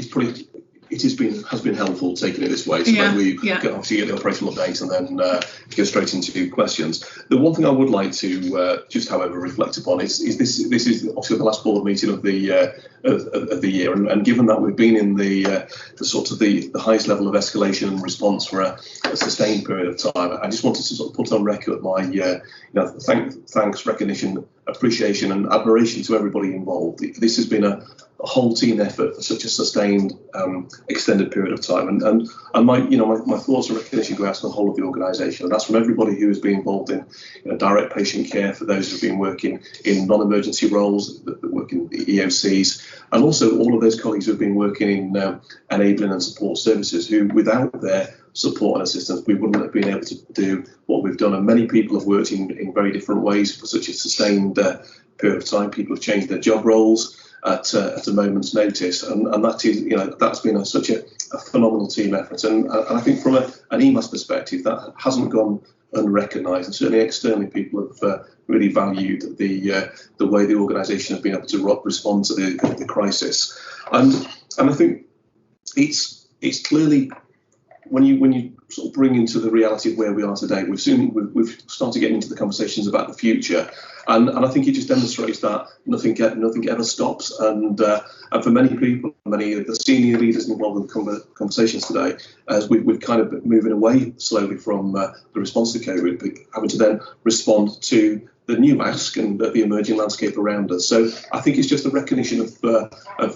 has been helpful taking it this way, so that we can obviously get the operational update and then go straight into questions. The one thing I would like to just, however, reflect upon is this is obviously the last board meeting of the year, and given that we've been in the sort of the highest level of escalation and response for a sustained period of time, I just wanted to sort of put on record my thanks, recognition, appreciation, and admiration to everybody involved. This has been a whole team effort for such a sustained, extended period of time, and my thoughts and recognition go out to the whole of the organisation, and that's from everybody who has been involved in direct patient care, for those who've been working in non-emergency roles, that work in the EOCs, and also all of those colleagues who've been working in enabling and support services, who without their support and assistance we wouldn't have been able to do what we've done. And many people have worked in very different ways for such a sustained period of time. People have changed their job roles at a moment's notice, and that is, that's been such a phenomenal team effort, and I think from an EMAS perspective that hasn't gone unrecognised, and certainly externally people have really valued the way the organisation has been able to respond to the crisis, and I think it's clearly, when you sort of bring into the reality of where we are today, we've started getting into the conversations about the future, and I think it just demonstrates that nothing ever stops, and for many people, many of the senior leaders involved in the conversations today, as we're kind of moving away slowly from the response to COVID, but having to then respond to the new mask and the emerging landscape around us. So I think it's just a recognition of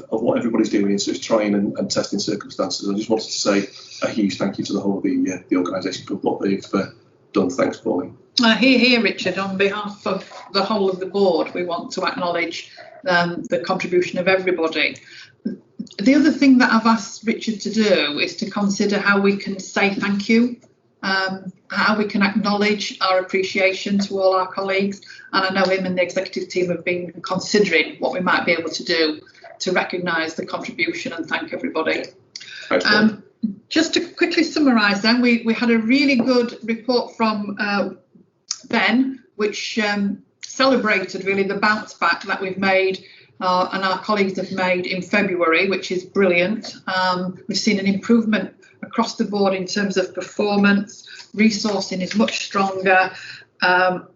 what everybody's doing in such trying and testing circumstances. I just wanted to say a huge thank you to the whole of the organisation for what they've done. Thanks, Pauline. Here, Richard, on behalf of the whole of the board, we want to acknowledge the contribution of everybody. The other thing that I've asked Richard to do is to consider how we can say thank you, how we can acknowledge our appreciation to all our colleagues, and I know him and the executive team have been considering what we might be able to do to recognise the contribution and thank everybody. Just to quickly summarise then, we had a really good report from Ben, which celebrated really the bounce back that we've made and our colleagues have made in February, which is brilliant. We've seen an improvement across the board in terms of performance, resourcing is much stronger.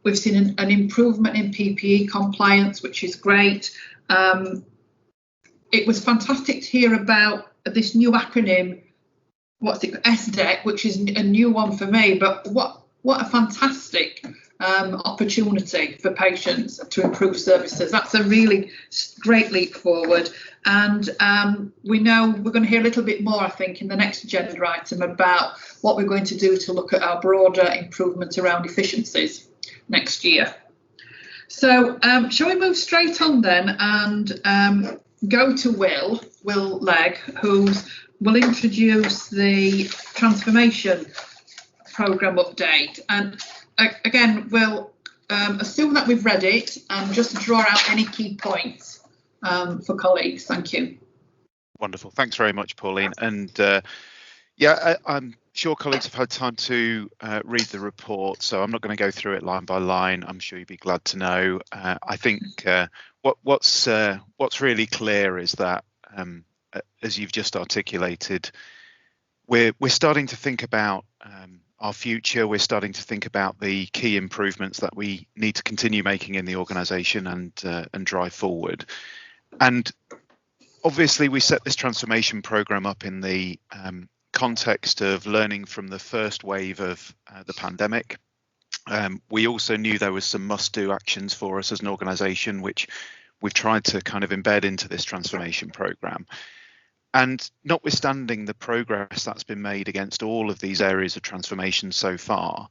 We've seen an improvement in PPE compliance, which is great. It was fantastic to hear about this new acronym, what's it, SDEC, which is a new one for me, but what a fantastic opportunity for patients to improve services. That's a really great leap forward, and we know we're going to hear a little bit more, I think, in the next agenda item about what we're going to do to look at our broader improvement around efficiencies next year. So shall we move straight on then and go to Will Legg, who will introduce the transformation programme update. And again, we'll assume that we've read it and just draw out any key points for colleagues. Thank you. Wonderful. Thanks very much, Pauline. And I'm sure colleagues have had time to read the report, so I'm not going to go through it line by line. I'm sure you'd be glad to know. I think what's really clear is that, as you've just articulated, we're starting to think about our future. We're starting to think about the key improvements that we need to continue making in the organisation and drive forward. And obviously, we set this transformation programme up in the context of learning from the first wave of the pandemic. We also knew there was some must-do actions for us as an organisation, which we've tried to kind of embed into this transformation programme. And notwithstanding the progress that's been made against all of these areas of transformation so far,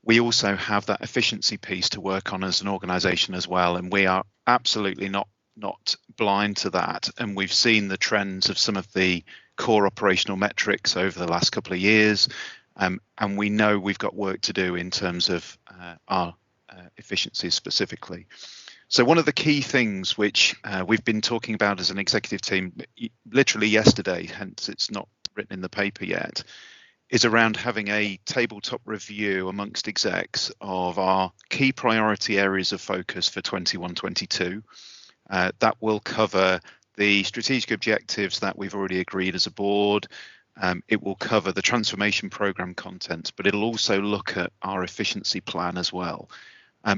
we also have that efficiency piece to work on as an organisation as well. And we are absolutely not blind to that. And we've seen the trends of some of the core operational metrics over the last couple of years. And we know we've got work to do in terms of our efficiencies specifically. So one of the key things which we've been talking about as an executive team literally yesterday, hence it's not written in the paper yet, is around having a tabletop review amongst execs of our key priority areas of focus for 21-22. That will cover the strategic objectives that we've already agreed as a board. It will cover the transformation program content, but it'll also look at our efficiency plan as well,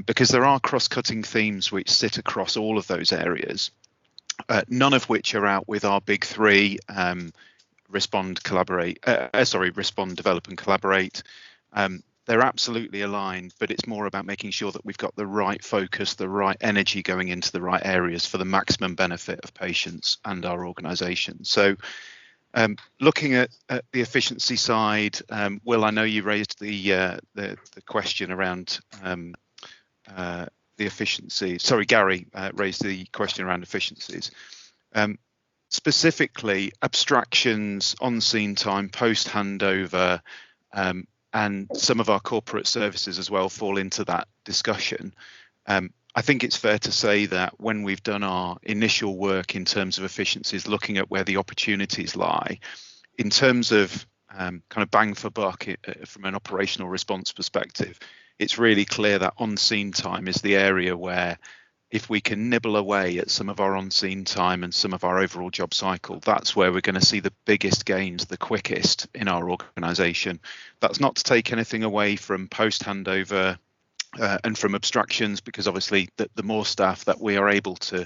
because there are cross-cutting themes which sit across all of those areas, none of which are out with our big three: respond, develop and collaborate. They're absolutely aligned, but it's more about making sure that we've got the right focus, the right energy going into the right areas for the maximum benefit of patients and our organisation. So looking at the efficiency side, Will, I know you raised the question around the efficiency. Sorry, Gary raised the question around efficiencies. Specifically, abstractions, on-scene time, post-handover, and some of our corporate services as well fall into that discussion. I think it's fair to say that when we've done our initial work in terms of efficiencies, looking at where the opportunities lie, in terms of kind of bang for buck from an operational response perspective, it's really clear that on-scene time is the area where, if we can nibble away at some of our on-scene time and some of our overall job cycle, that's where we're going to see the biggest gains the quickest in our organisation. That's not to take anything away from post-handover and from abstractions, because obviously the more staff that we are able to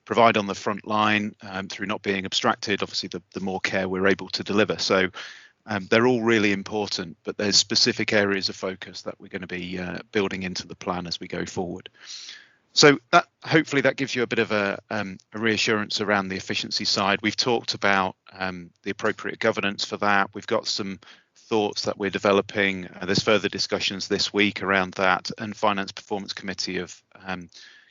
provide on the front line through not being abstracted, obviously the more care we're able to deliver. So they're all really important, but there's specific areas of focus that we're going to be building into the plan as we go forward. So that hopefully that gives you a bit of a reassurance around the efficiency side. We've talked about the appropriate governance for that. We've got some thoughts that we're developing. There's further discussions this week around that, and Finance Performance Committee have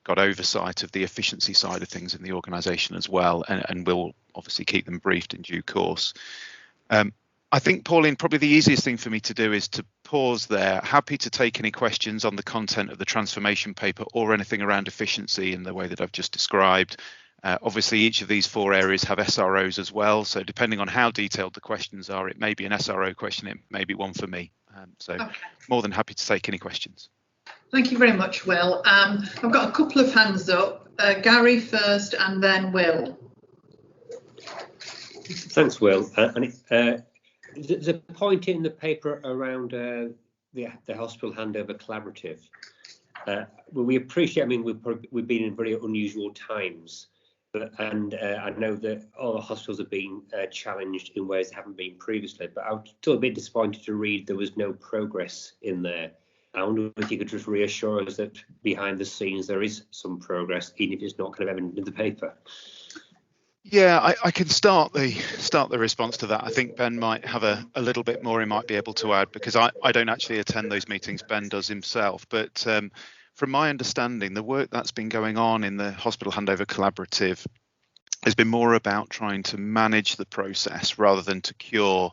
got oversight of the efficiency side of things in the organisation as well, and we'll obviously keep them briefed in due course. I think, Pauline, probably the easiest thing for me to do is to pause there. Happy to take any questions on the content of the transformation paper or anything around efficiency in the way that I've just described. Obviously, each of these four areas have SROs as well. So depending on how detailed the questions are, it may be an SRO question, it may be one for me. Okay. More than happy to take any questions. Thank you very much, Will. I've got a couple of hands up. Gary first and then Will. Thanks, Will. There's a point in the paper around the hospital handover collaborative. Well, we appreciate, I mean, we've been in very unusual times, and I know that all the hospitals have been challenged in ways they haven't been previously, but I was still a bit disappointed to read there was no progress in there. I wonder if you could just reassure us that behind the scenes there is some progress, even if it's not kind of evident in the paper. Yeah, I can start the response to that. I think Ben might have a little bit more he might be able to add, because I don't actually attend those meetings. Ben does himself. But from my understanding, the work that's been going on in the Hospital Handover Collaborative has been more about trying to manage the process rather than to cure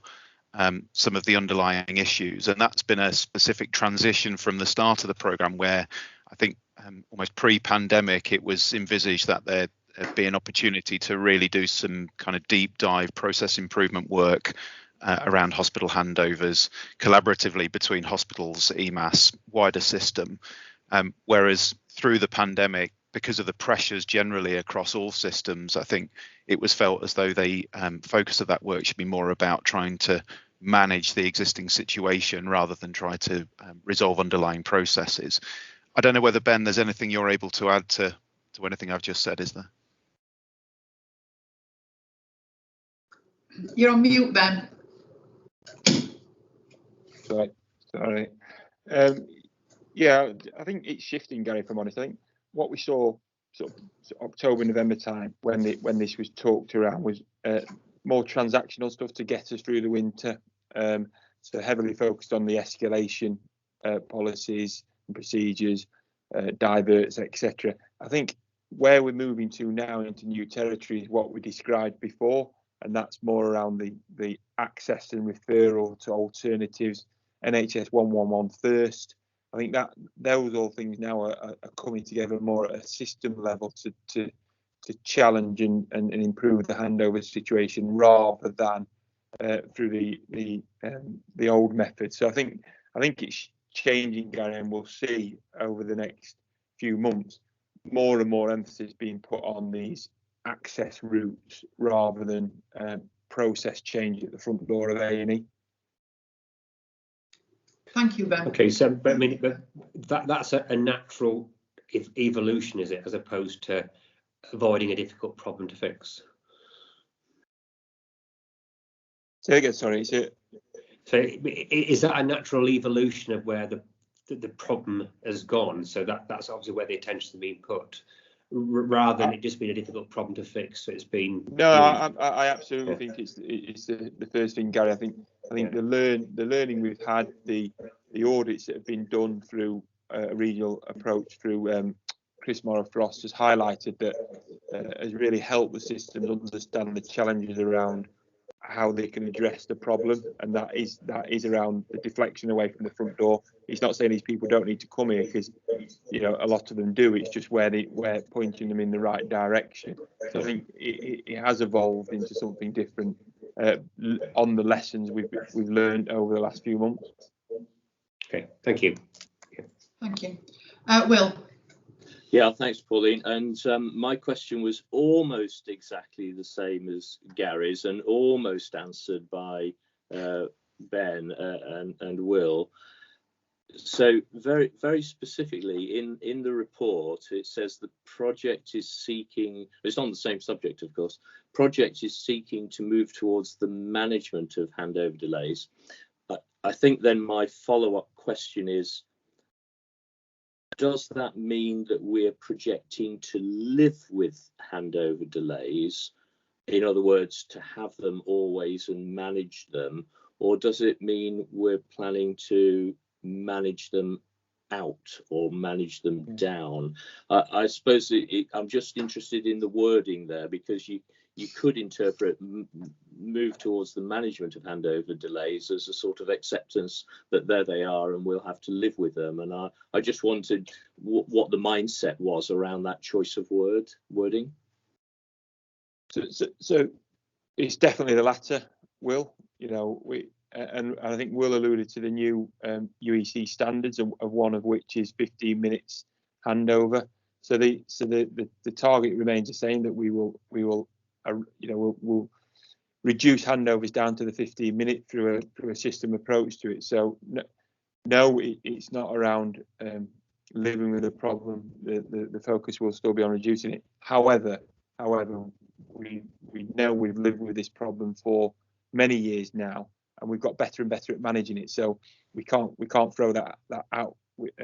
some of the underlying issues. And that's been a specific transition from the start of the programme, where I think almost pre-pandemic it was envisaged that there'd be an opportunity to really do some kind of deep dive process improvement work around hospital handovers collaboratively between hospitals, EMAS, wider system. Whereas through the pandemic, because of the pressures generally across all systems, I think it was felt as though the focus of that work should be more about trying to manage the existing situation rather than try to resolve underlying processes. I don't know whether, Ben, there's anything you're able to add to anything I've just said, is there? You're on mute, Ben. Sorry. Yeah, I think it's shifting, Gary, if I'm honest. I think what we saw sort of October, November time when this was talked around was more transactional stuff to get us through the winter. So heavily focused on the escalation policies and procedures, diverts, etc. I think where we're moving to now into new territory is what we described before, and that's more around the access and referral to alternatives, NHS 111 first. I think that those all things now are coming together more at a system level to challenge and improve the handover situation, rather than through the old method. So I think it's changing, Gary, and we'll see over the next few months more and more emphasis being put on these access routes rather than process change at the front door of A&E. Thank you, Ben. Okay, so but I mean, that's a natural evolution, is it, as opposed to avoiding a difficult problem to fix? Say again, sorry. So is that a natural evolution of where the problem has gone? So that's obviously where the attention's been put, rather than it just being a difficult problem to fix. So it's been. No, I absolutely think it's the first thing, Gary. I think the learning we've had, the audits that have been done through a regional approach through Chris Morrow-Frost has highlighted that has really helped the systems understand the challenges around how they can address the problem, and that is around the deflection away from the front door. It's not saying these people don't need to come here, because a lot of them do. It's just where pointing them in the right direction. So I think it has evolved into something different on the lessons we've learned over the last few months. Okay, thank you. Thank you. Will. Yeah, thanks, Pauline. And my question was almost exactly the same as Gary's, and almost answered by Ben and Will. So very, very specifically in the report, it says the project is seeking, it's on the same subject, of course, project is seeking to move towards the management of handover delays. I think then my follow-up question is, does that mean that we're projecting to live with handover delays? In other words, to have them always and manage them? Or does it mean we're planning to manage them out or manage them down? I suppose I'm just interested in the wording there, because you could interpret move towards the management of handover delays as a sort of acceptance that there they are and we'll have to live with them. And I just wondered what the mindset was around that choice of wording. So it's definitely the latter, Will. And I think Will alluded to the new UEC standards, of one of which is 15 minutes handover. So the target remains the same, that we'll reduce handovers down to the 15-minute through a system approach to it. So no, it's not around living with the problem. The focus will still be on reducing it. However, we know we've lived with this problem for many years now, and we've got better and better at managing it. So we can't throw that out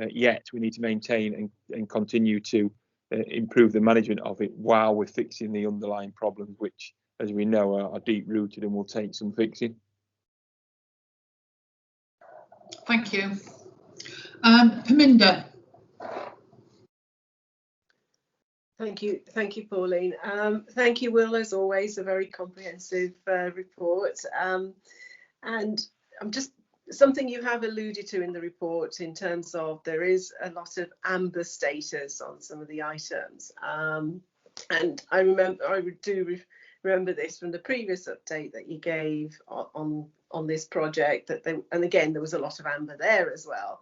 yet. We need to maintain and continue to improve the management of it while we're fixing the underlying problems, which, as we know, are deep rooted and will take some fixing. Thank you. Perminder. Thank you, Pauline. Thank you, Will, as always, a very comprehensive report. And I'm just, something you have alluded to in the report in terms of there is a lot of amber status on some of the items. And I remember this from the previous update that you gave on this project, and again, there was a lot of amber there as well.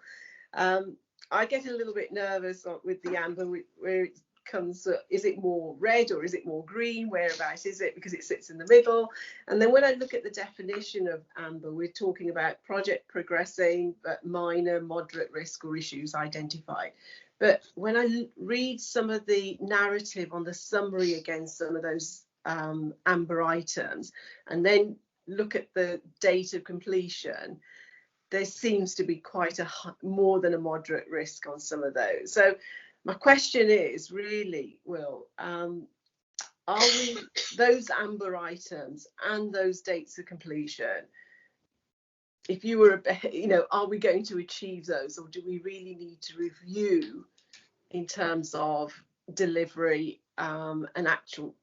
I get a little bit nervous with the amber, where it comes, is it more red or is it more green? Whereabouts is it? Because it sits in the middle. And then when I look at the definition of amber, we're talking about project progressing, but minor, moderate risk or issues identified. But when I read some of the narrative on the summary against some of those amber items, and then look at the date of completion, there seems to be quite more than a moderate risk on some of those. So my question is really, Will, are we, those amber items and those dates of completion, if you were, are we going to achieve those, or do we really need to review in terms of delivery and actual,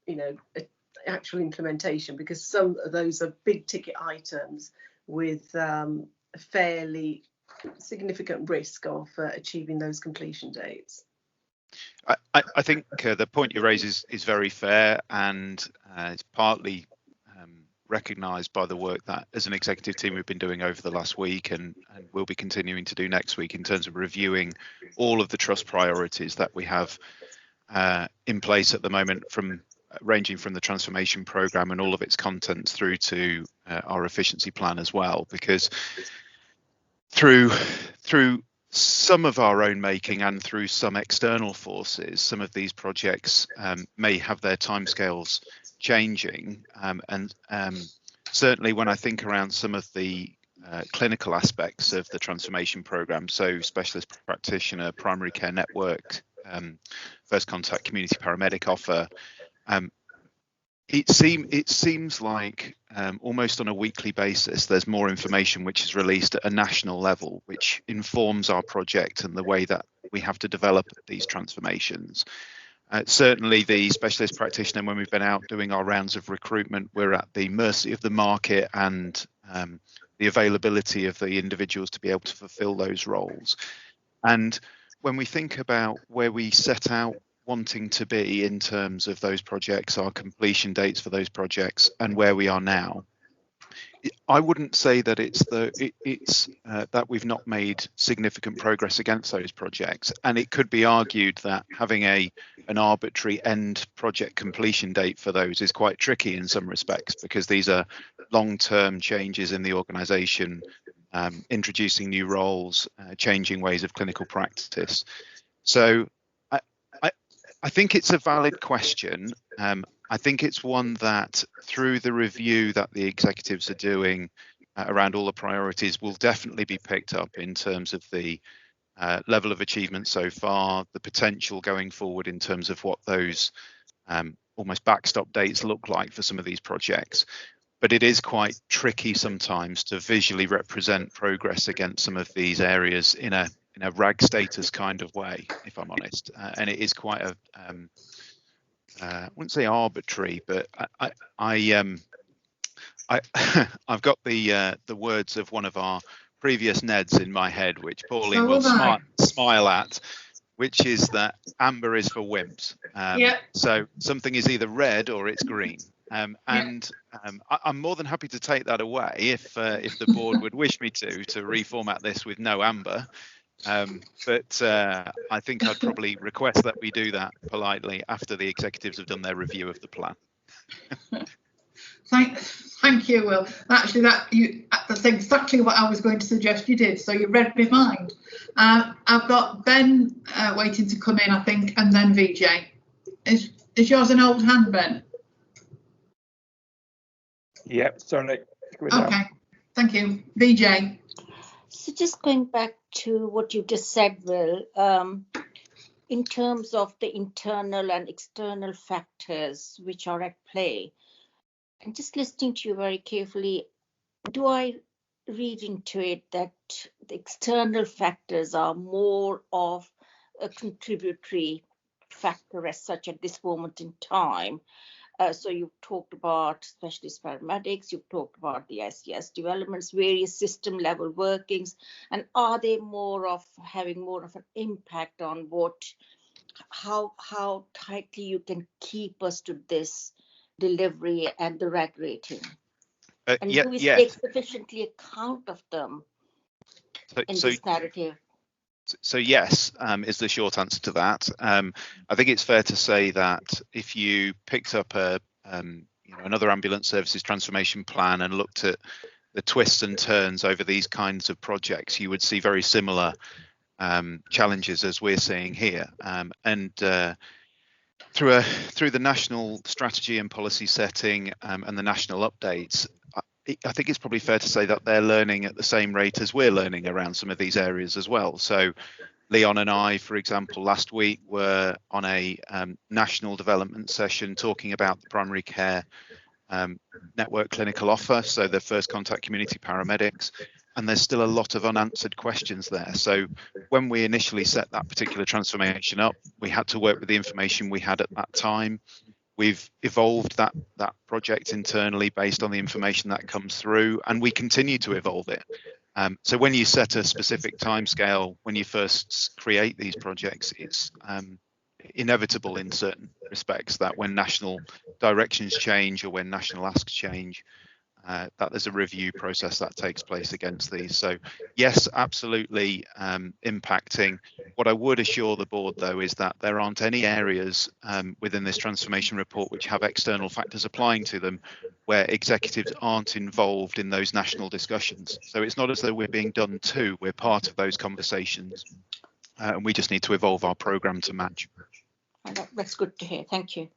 actual implementation? Because some of those are big ticket items with a fairly significant risk of achieving those completion dates. I think the point you raise is very fair, and it's partly recognised by the work that as an executive team we've been doing over the last week and will be continuing to do next week in terms of reviewing all of the trust priorities that we have in place at the moment, from ranging from the transformation programme and all of its contents through to our efficiency plan as well, because through some of our own making and through some external forces, some of these projects may have their timescales changing, and certainly when I think around some of the clinical aspects of the transformation programme, so specialist practitioner, primary care network, first contact community paramedic offer, it seems like almost on a weekly basis there's more information which is released at a national level which informs our project and the way that we have to develop these transformations. Certainly the specialist practitioner, when we've been out doing our rounds of recruitment, we're at the mercy of the market and the availability of the individuals to be able to fulfill those roles. And when we think about where we set out wanting to be in terms of those projects, our completion dates for those projects and where we are now, I wouldn't say that it's that we've not made significant progress against those projects, and it could be argued that having an arbitrary end project completion date for those is quite tricky in some respects, because these are long-term changes in the organisation, introducing new roles, changing ways of clinical practice. So I think it's a valid question. I think it's one that through the review that the executives are doing around all the priorities will definitely be picked up in terms of the level of achievement so far, the potential going forward in terms of what those almost backstop dates look like for some of these projects. But it is quite tricky sometimes to visually represent progress against some of these areas in a RAG status kind of way, if I'm honest. And it is quite a I wouldn't say arbitrary, but I've got the words of one of our previous Neds in my head, which Pauline will smile at, which is that amber is for wimps. So something is either red or it's green. I'm more than happy to take that away if the board would wish me to reformat this with no amber. But I think I'd probably request that we do that politely after the executives have done their review of the plan. Thank you, Will. Actually, that's exactly what I was going to suggest you did. So you read my mind. I've got Ben waiting to come in, I think, and then VJ. Is yours an old hand, Ben? Yep, certainly. Okay, thank you. VJ. So just going back to what you just said, Will, in terms of the internal and external factors which are at play, and just listening to you very carefully, do I read into it that the external factors are more of a contributory factor as such at this moment in time? So you've talked about specialist paramedics, you've talked about the SES developments, various system level workings, and are they having more of an impact on how tightly you can keep us to this delivery and the RAG rating? And do we take sufficiently account of them in this narrative? So yes, is the short answer to that. I think it's fair to say that if you picked up another ambulance services transformation plan and looked at the twists and turns over these kinds of projects, you would see very similar challenges as we're seeing here. And through the national strategy and policy setting and the national updates, I think it's probably fair to say that they're learning at the same rate as we're learning around some of these areas as well. So Leon and I, for example, last week were on a national development session talking about the primary care network clinical offer, so the first contact community paramedics, and there's still a lot of unanswered questions there. So when we initially set that particular transformation up, we had to work with the information we had at that time. We've evolved that project internally based on the information that comes through, and we continue to evolve it. So when you set a specific timescale, when you first create these projects, it's inevitable in certain respects that when national directions change or when national asks change, that there's a review process that takes place against these. So yes, absolutely impacting. What I would assure the board, though, is that there aren't any areas within this transformation report which have external factors applying to them where executives aren't involved in those national discussions. So it's not as though we're being done to, we're part of those conversations, and we just need to evolve our programme to match. That's good to hear. Thank you.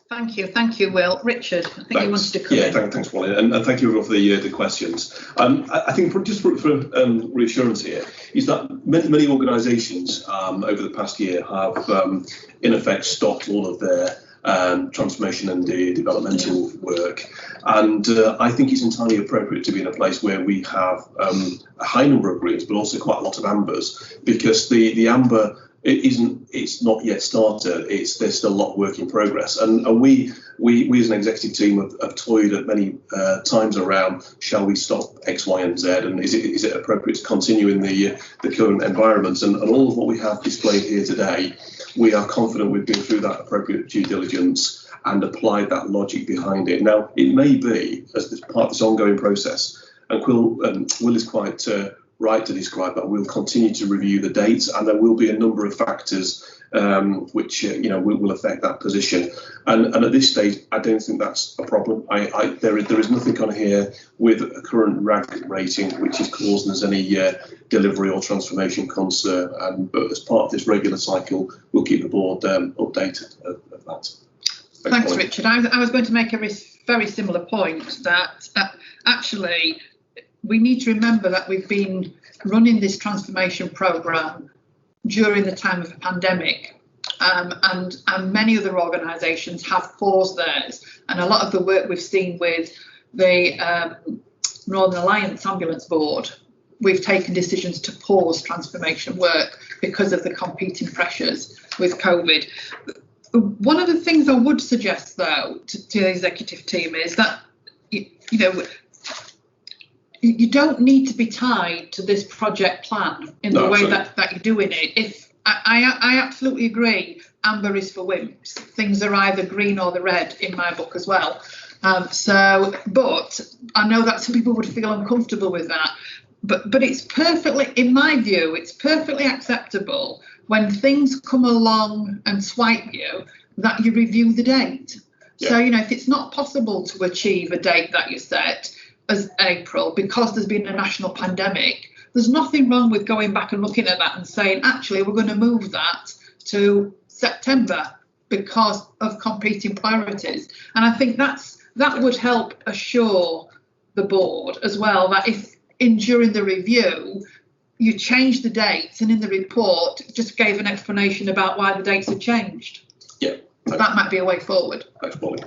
Thank you, Will. Richard, I think you wanted to come in. Thanks, Pauline, and thank you everyone for the questions. I think just for reassurance here is that many organisations over the past year have in effect stopped all of their transformation and developmental work, and I think it's entirely appropriate to be in a place where we have a high number of greens, but also quite a lot of ambers, because the amber it's not yet started. There's still a lot of work in progress, and we as an executive team have toyed at many times around, shall we stop X, Y, and Z, and is it appropriate to continue in the current environment? And all of what we have displayed here today, we are confident we've been through that appropriate due diligence and applied that logic behind it. Now, it may be as part of this ongoing process, and Will is quite right to describe that we'll continue to review the dates, and there will be a number of factors which will affect that position. And at this stage, I don't think that's a problem. There is nothing on here with a current RAG rating which is causing us any delivery or transformation concern. But as part of this regular cycle, we'll keep the board updated of that. Thanks, Richard. I was going to make a very similar point that actually we need to remember that we've been running this transformation programme during the time of a pandemic, and many other organisations have paused theirs, and a lot of the work we've seen with the Northern Alliance Ambulance Board, we've taken decisions to pause transformation work because of the competing pressures with COVID. One of the things I would suggest, though, to the executive team is that you don't need to be tied to this project plan in the way that you're doing it. If I absolutely agree, amber is for wimps. Things are either green or the red in my book as well. But I know that some people would feel uncomfortable with that. But it's perfectly, in my view, it's perfectly acceptable when things come along and swipe you that you review the date. Yeah. So, if it's not possible to achieve a date that you set as April because there's been a national pandemic, there's nothing wrong with going back and looking at that and saying, actually, we're going to move that to September because of competing priorities. And I think that would help assure the board as well that if during the review you change the dates and in the report just gave an explanation about why the dates had changed. Yeah, that might be a way forward. Thanks, Pauline.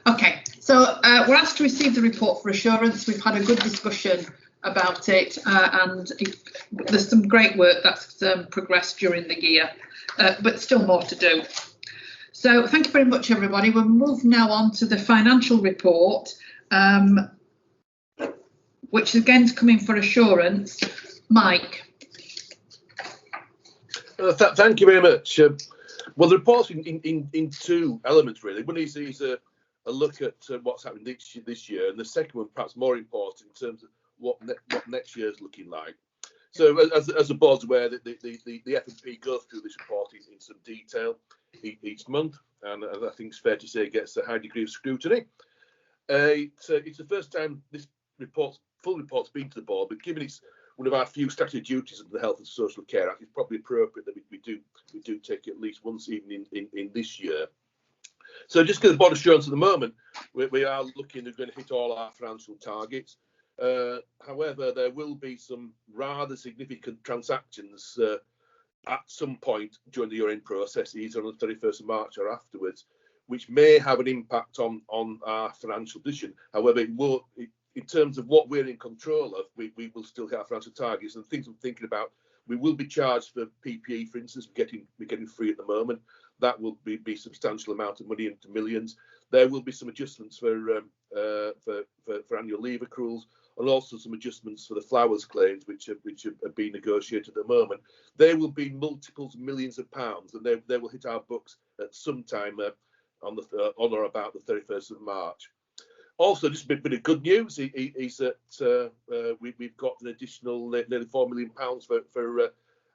Okay, so we're asked to receive the report for assurance. We've had a good discussion about it, and there's some great work that's progressed during the year, but still more to do. So thank you very much, everybody. We'll move now on to the financial report, which again is coming for assurance. Mike. Thank you very much. Well, the report's in two elements, really. One is a look at what's happening this year, and the second one, perhaps more important, in terms of what next year is looking like. So, as the board's aware, the Ppe goes through this report in some detail each month, and I think it's fair to say it gets a high degree of scrutiny. It's the first time this full report's been to the board, but given it's one of our few statutory duties under the Health and Social Care Act, it's probably appropriate that we do take it at least once even in this year. So just to the board assurance at the moment, we are looking, we're going to hit all our financial targets. However, there will be some rather significant transactions at some point during the year-end process, either on the 31st of March or afterwards, which may have an impact on our financial position. However, it will, in terms of what we're in control of, we will still hit our financial targets. And things I'm thinking about, we will be charged for PPE, for instance. We're getting free at the moment. That will be a substantial amount of money, into millions. There will be some adjustments for annual leave accruals, and also some adjustments for the flowers claims, which are being negotiated at the moment. There will be multiples of millions of pounds, and they will hit our books at some time on or about the 31st of March. Also, just a bit of good news is that we've got an additional nearly £4 million for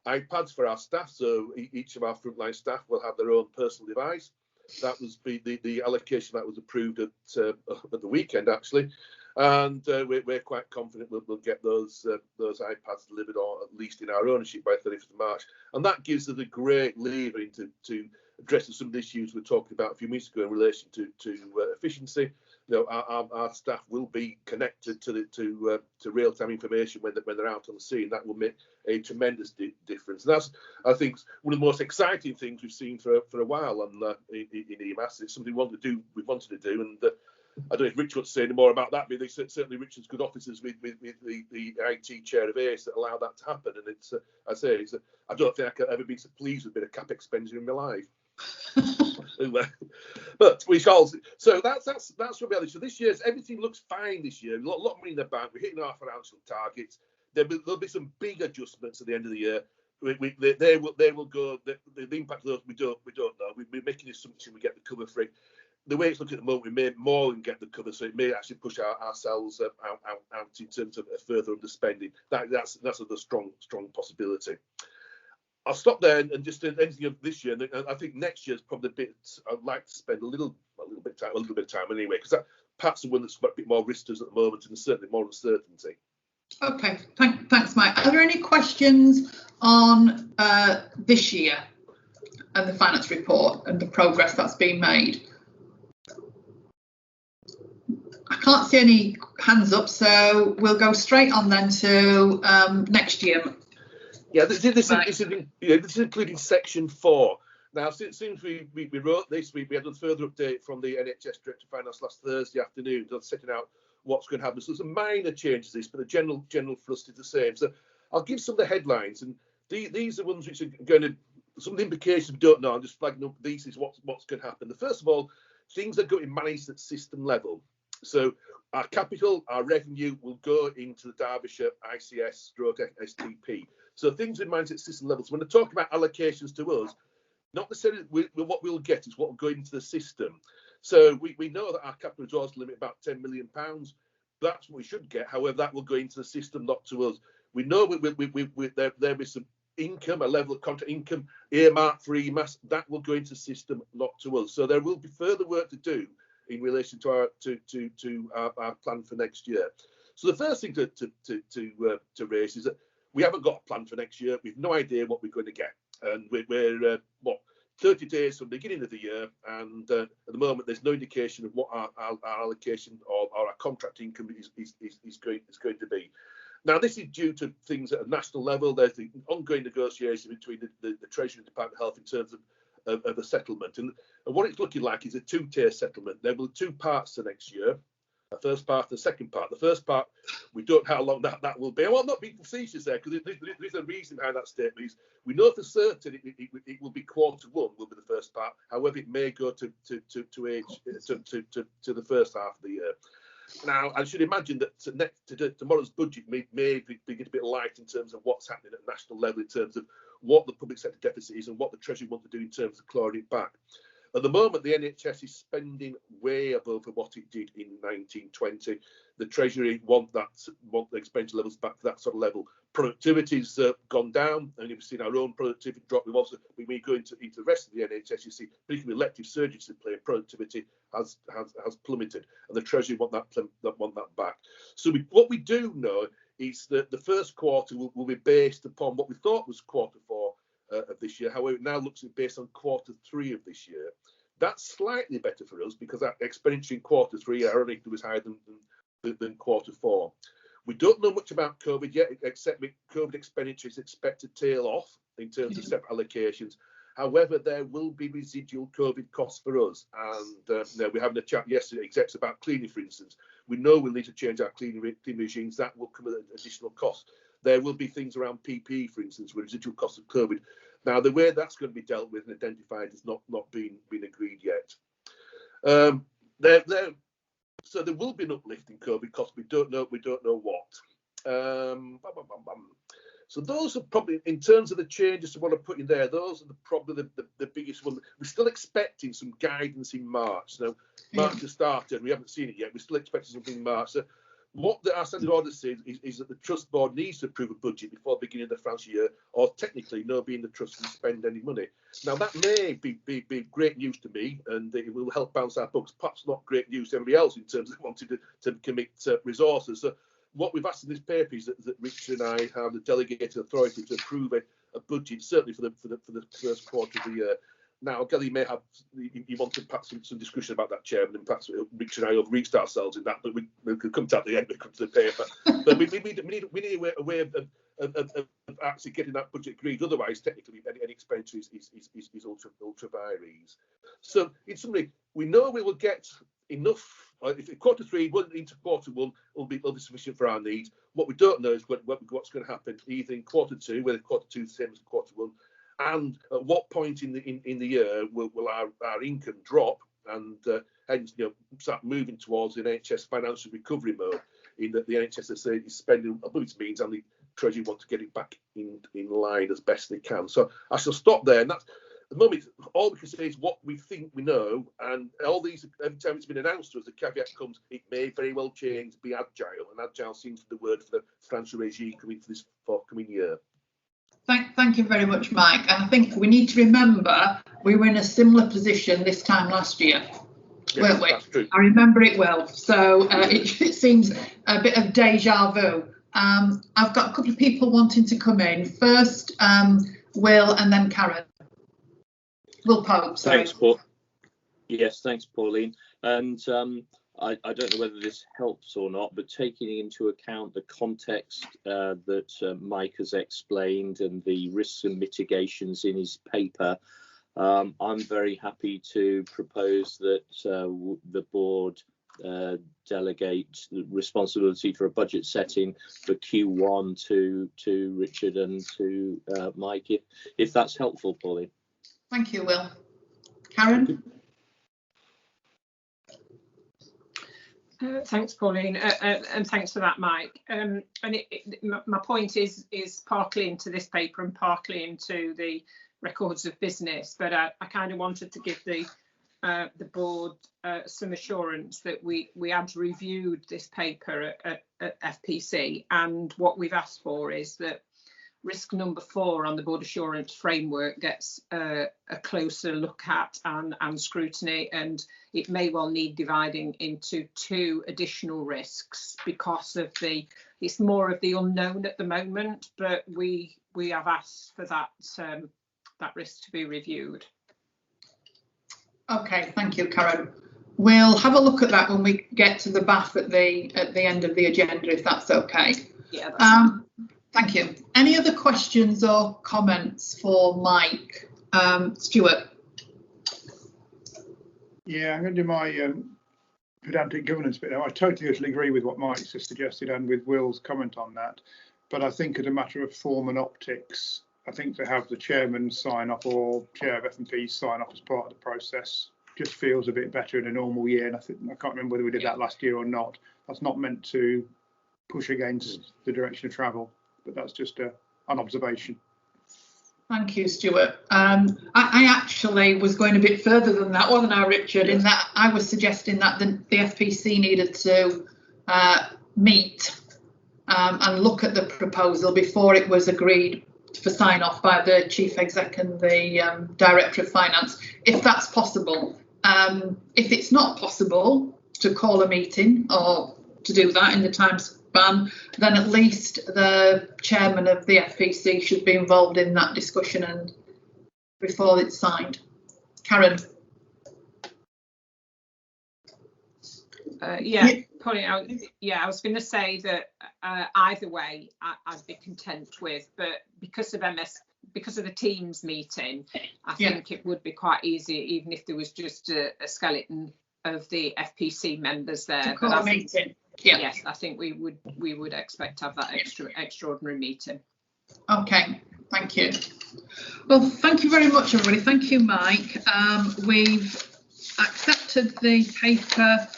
iPads for our staff. So each of our frontline staff will have their own personal device. That was the allocation that was approved at the weekend, actually. And we're quite confident we'll get those iPads delivered, or at least in our ownership, by 31st of March. And that gives us a great lever to addressing some of the issues we were talking about a few minutes ago in relation to efficiency. You know, our staff will be connected to real-time information when they're out on the scene. That will make a tremendous difference. And that's, I think, one of the most exciting things we've seen for a while in EMAS. It's something we wanted to do, and I don't know if Richard wants to say any more about that, but certainly Richard's good officers with the IT chair of ACE that allow that to happen. And it's, I don't think I've ever been so pleased with a bit of cap expenditure in my life. But we shall see. So that's what we are. So this year's everything looks fine this year. A lot of money in the bank. We're hitting our financial targets. There'll be some big adjustments at the end of the year. They will go. The impact of those we don't know. We're making the assumption we get the cover for it. The way it's looking at the moment, we may more than get the cover, so it may actually push ourselves out in terms of further underspending. That's a strong possibility. I'll stop there and just anything of this year. And I think next year's probably a bit. I'd like to spend a little bit of time anyway, because that perhaps the one that's got a bit more risk to us at the moment, and there's certainly more uncertainty. Okay, thanks, Mike. Are there any questions on this year and the finance report and the progress that's been made? I can't see any hands up, so we'll go straight on then to next year. Yeah, this is including section 4. Now, since we wrote this, we had a further update from the NHS Director of Finance last Thursday afternoon, setting out what's going to happen. So there's some minor changes to this, but the general thrust is the same. So I'll give some of the headlines, and these are ones which are going to, some of the implications we don't know. I'm just flagging up these is what's going to happen. First of all, things are going to be managed at system level. So our capital, our revenue will go into the Derbyshire ICS/STP. So things are managed at system level. So when they're talking about allocations to us, not necessarily what we'll get is what will go into the system. So we know that our capital resource limit about £10 million. That's what we should get. However, that will go into the system, not to us. We know there is some income, a level of contract income earmarked for EMAS that will go into the system, not to us. So there will be further work to do in relation to our plan for next year. So the first thing to raise is that we haven't got a plan for next year. We've no idea what we're going to get, and we're 30 days from the beginning of the year, and at the moment there's no indication of what our allocation or our contract income is going to be. Now, this is due to things at a national level. There's the ongoing negotiation between the Treasury and Department of Health in terms of a settlement, and what it's looking like is a two-tier settlement. There will be 2 parts to next year. The first part, the second part. The first part, we don't know how long that will be. I will not be facetious there, because there's a reason behind that statement. We know for certain it will be quarter 1 will be the first part. However, it may go to the first half of the year. Now, I should imagine that tomorrow's budget may be a bit light in terms of what's happening at national level in terms of what the public sector deficit is and what the Treasury want to do in terms of clawing it back. At the moment, the NHS is spending way above what it did in 1920. The Treasury want the expenditure levels back to that sort of level. Productivity's gone down, and you've seen our own productivity drop. We've also, when we go into the rest of the NHS, you see, particularly elective surgeries in play, productivity has plummeted, and the Treasury want that back. So what we do know is that the first quarter will be based upon what we thought was quarter 4 of this year. However, it now looks based on quarter 3 of this year. That's slightly better for us because our expenditure in quarter 3 ironically was higher than quarter 4. We don't know much about COVID yet, except that COVID expenditure is expected to tail off in terms of separate allocations. However, there will be residual COVID costs for us, and we're having a chat yesterday, execs, about cleaning, for instance. We know we'll need to change our cleaning regimes. That will come at an additional cost. There will be things around PPE, for instance, with residual costs of COVID. Now, the way that's going to be dealt with and identified has not been agreed yet. So there will be an uplift in COVID costs. We don't know what. So those are probably, in terms of the changes to what I put in there, those are probably the biggest one. We're still expecting some guidance in March. So March has started, we haven't seen it yet. We're still expecting something in March. So what our standing order says is that the Trust Board needs to approve a budget before the beginning of the financial year, or technically nobody in the Trust can spend any money. Now that may be great news to me, and it will help bounce our books. Perhaps not great news to everybody else in terms of wanting to commit resources. So what we've asked in this paper is that Richard and I have the delegated authority to approve a budget, certainly for the first quarter of the year. Now, Kelly may have, you want to perhaps some discussion about that, Chairman, and perhaps Richard and I have reached ourselves in that, but we could come to at the end when it comes to the paper. But we need a way of actually getting that budget agreed. Otherwise, technically, any expenditure is ultra vires. So, in summary, we know we will get enough. If quarter three into quarter one will be sufficient for our needs. What we don't know is what's going to happen either in quarter two, whether quarter two is the same as quarter one, and at what point in the year will our income drop and hence start moving towards the NHS financial recovery mode, in that the NHS is spending above its means and the Treasury want to get it back in line as best they can. So I shall stop there, and that's at the moment all we can say is what we think we know, and all these, every time it's been announced to us, the caveat comes, it may very well change, be agile, and agile seems to be the word for the financial regime coming for this forthcoming year. Thank you very much, Mike. And I think we need to remember we were in a similar position this time last year, weren't we? That's true. I remember it well. So it seems a bit of deja vu. I've got a couple of people wanting to come in. First, Will, and then Karen. Will Pope, sorry. Thanks, Paul. Yes, thanks, Pauline. And I don't know whether this helps or not, but taking into account the context that Mike has explained and the risks and mitigations in his paper, I'm very happy to propose that the board delegate the responsibility for a budget setting for Q1 to Richard and to Mike, if that's helpful, Pauline. Thank you, Will. Karen? Thanks, Pauline, and thanks for that, Mike. And my point is partly into this paper and partly into the records of business, but I kind of wanted to give the board some assurance that we had reviewed this paper at FPC, and what we've asked for is that risk number 4 on the board assurance framework gets a closer look at and scrutiny, and it may well need dividing into 2 additional risks because of it's more of the unknown at the moment, but we have asked for that risk to be reviewed. Okay, thank you, Karen. We'll have a look at that when we get to the BAF at the end of the agenda, if that's okay. Yeah. That's Thank you. Any other questions or comments for Mike? Stuart? Yeah, I'm going to do my pedantic governance bit now. I totally agree with what Mike has suggested and with Will's comment on that. But I think as a matter of form and optics, I think to have the chairman sign off or chair of F&P sign off as part of the process just feels a bit better in a normal year. And I can't remember whether we did that last year or not. That's not meant to push against the direction of travel, but that's just an observation. Thank you, Stuart. I actually was going a bit further than that, wasn't I, Richard? Yes. In that I was suggesting that the FPC needed to meet and look at the proposal before it was agreed for sign off by the Chief Exec and the Director of Finance, if that's possible. If it's not possible to call a meeting or to do that in the time span, then at least the chairman of the FPC should be involved in that discussion and before it's signed. Karen? Pauline, I was going to say that either way I'd be content with, but because of the Teams meeting, I think it would be quite easy even if there was just a skeleton of the FPC members there. To call a meeting. Yes, I think we would expect to have that extraordinary meeting. Okay, thank you. Well, thank you very much, everybody. Thank you, Mike. We've accepted the paper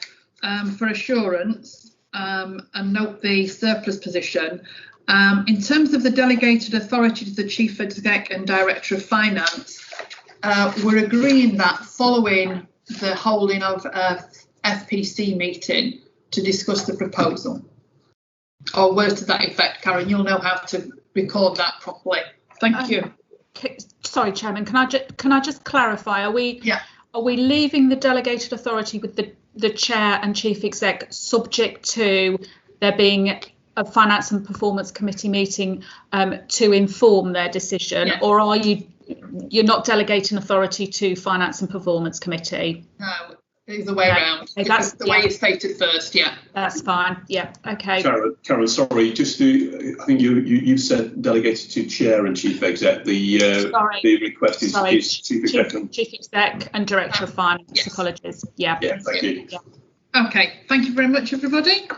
for assurance and note the surplus position. In terms of the delegated authority to the Chief Exec and Director of Finance, we're agreeing that following the holding of a FPC meeting to discuss the proposal. Or words to that effect, Karen, you'll know how to record that properly. Thank you. Sorry, Chairman, can I just clarify? Are we leaving the delegated authority with the Chair and Chief Exec subject to there being a Finance and Performance Committee meeting to inform their decision, or are you're not delegating authority to Finance and Performance Committee? No, either way around. That's the way you stated first. Yeah, that's fine. Yeah, okay. Karen, sorry, just to, I think you said delegated to Chair and Chief Exec. The request is Chief Exec and Director of Finance. Apologies. Yeah. Thank you. Yeah. Okay, thank you very much, everybody.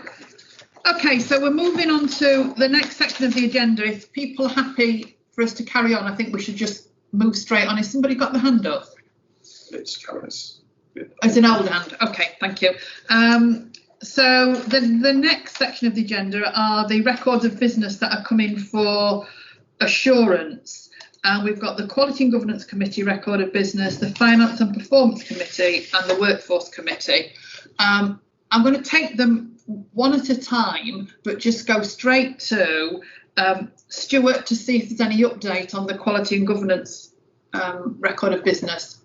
Okay, so we're moving on to the next section of the agenda. If people are happy for us to carry on, I think we should just move straight on. Has somebody got the hand up? It's Karen's. It's an old hand. Okay, thank you. So the next section of the agenda are the records of business that are coming for assurance. And we've got the Quality and Governance Committee record of business, the Finance and Performance Committee and the Workforce Committee. I'm going to take them one at a time, but just go straight to Stuart to see if there's any update on the Quality and Governance record of business.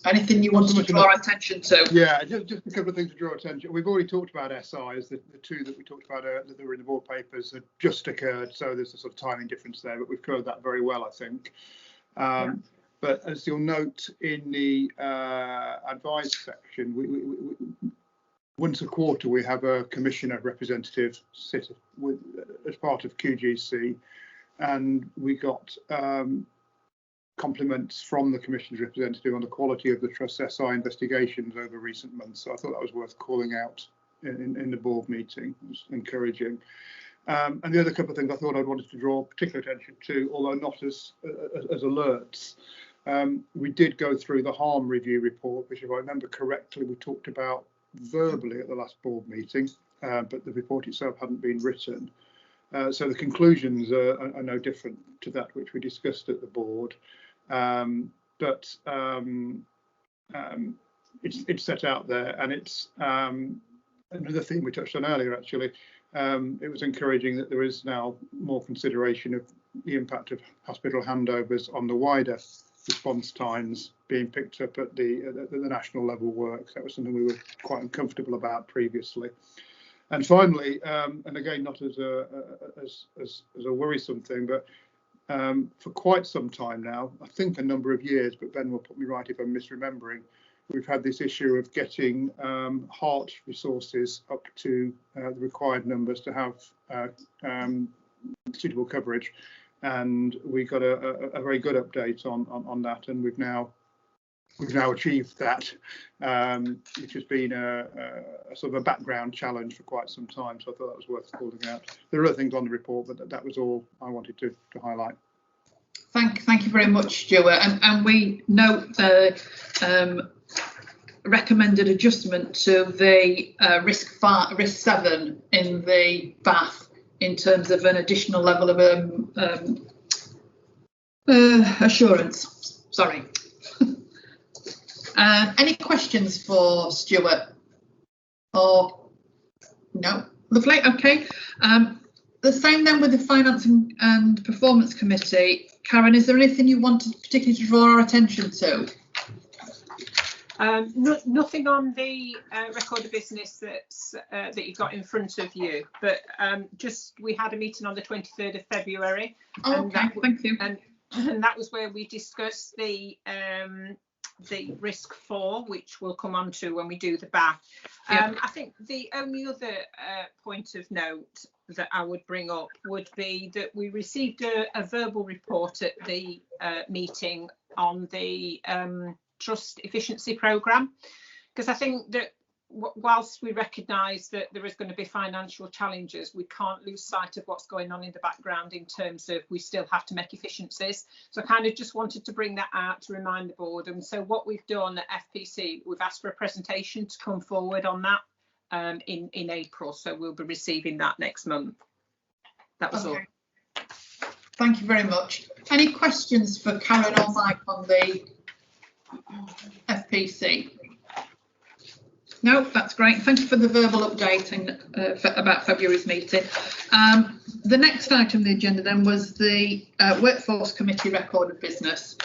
Anything you want to draw our attention to? Yeah, just a couple of things to draw attention. We've already talked about SIs. The two that we talked about that were in the board papers have just occurred, so there's a sort of timing difference there, but we've covered that very well, I think. But as you'll note in the advice section, we once a quarter we have a commissioner representative sit with as part of QGC, and we got compliments from the commissioner's representative on the quality of the Trust SI investigations over recent months. So I thought that was worth calling out in the board meeting. It was encouraging. And the other couple of things I thought I'd wanted to draw particular attention to, although not as alerts. We did go through the harm review report, which if I remember correctly, we talked about verbally at the last board meeting, but the report itself hadn't been written. So the conclusions are no different to that which we discussed at the board. But it's set out there, and it's another theme we touched on earlier. Actually, it was encouraging that there is now more consideration of the impact of hospital handovers on the wider response times being picked up at the national level work. That was something we were quite uncomfortable about previously. And finally, and again, not as a worrisome thing, but for quite some time now, I think a number of years, but Ben will put me right if I'm misremembering, we've had this issue of getting heart resources up to the required numbers to have suitable coverage. And we got a very good update on that, and we've now achieved that, which has been a sort of a background challenge for quite some time. So I thought that was worth calling out. There are other things on the report, but that was all I wanted to highlight. Thank you very much, Stuart. And we note the recommended adjustment to the risk 7 in the BAF in terms of an additional level of assurance. Sorry. Any questions for Stuart? Or no? Lovely. Okay. The same then with the Finance and Performance Committee. Karen, is there anything you wanted particularly to draw our attention to? Nothing on the record of business that you've got in front of you, but just we had a meeting on the 23rd of February. Oh, okay, thank you. And that was where we discussed the risk 4, which we'll come on to when we do the BAF. I think the only other point of note that I would bring up would be that we received a verbal report at the meeting on the Trust Efficiency Programme, because I think that whilst we recognise that there is going to be financial challenges, we can't lose sight of what's going on in the background in terms of we still have to make efficiencies. So I kind of just wanted to bring that out to remind the board. And so what we've done at FPC, we've asked for a presentation to come forward on that in April. So we'll be receiving that next month. That was all. Thank you very much. Any questions for Karen or Mike on the FPC? No, that's great. Thank you for the verbal update about February's meeting. The next item on the agenda then was the Workforce Committee record of business.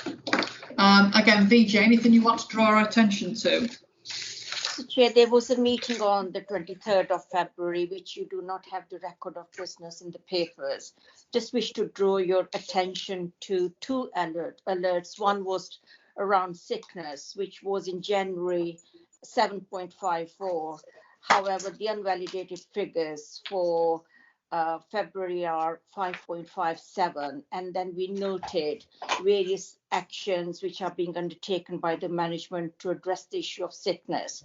Again, VJ, anything you want to draw our attention to? Mr. Chair, there was a meeting on the 23rd of February, which you do not have the record of business in the papers. Just wish to draw your attention to two alerts. One was around sickness, which was in January 7.54. However, the unvalidated figures for February are 5.57, and then we noted various actions which are being undertaken by the management to address the issue of sickness.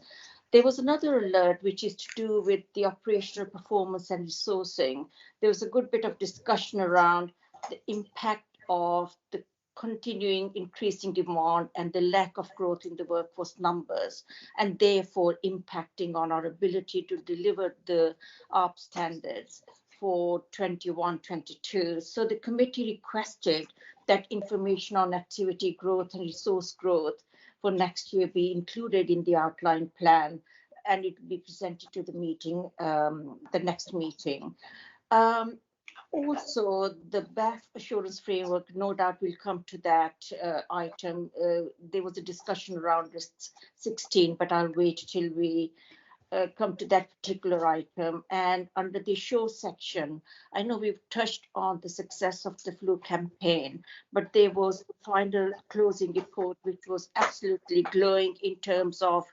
There was another alert which is to do with the operational performance and resourcing. There was a good bit of discussion around the impact of the continuing increasing demand and the lack of growth in the workforce numbers, and therefore impacting on our ability to deliver the ARP standards for 21-22. So the committee requested that information on activity growth and resource growth for next year be included in the outline plan, and it will be presented to the meeting, the next meeting. Also, the BAF assurance framework, no doubt we'll come to that item. There was a discussion around risk 16, but I'll wait till we come to that particular item. And under the show section, I know we've touched on the success of the flu campaign, but there was a final closing report which was absolutely glowing in terms of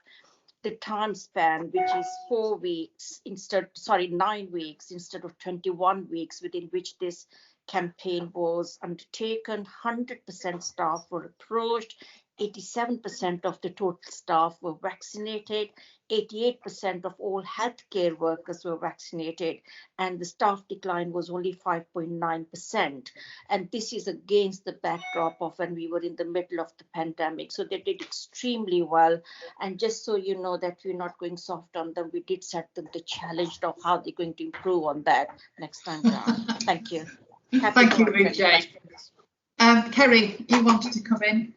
the time span, which is 9 weeks instead of 21 weeks within which this campaign was undertaken. 100% staff were approached, 87% of the total staff were vaccinated, 88% of all healthcare workers were vaccinated, and the staff decline was only 5.9%. And this is against the backdrop of when we were in the middle of the pandemic. So they did extremely well. And just so you know that we're not going soft on them, we did set them the challenge of how they're going to improve on that next time around. Thank you. Thank you, Vijay. Kerry, you wanted to come in.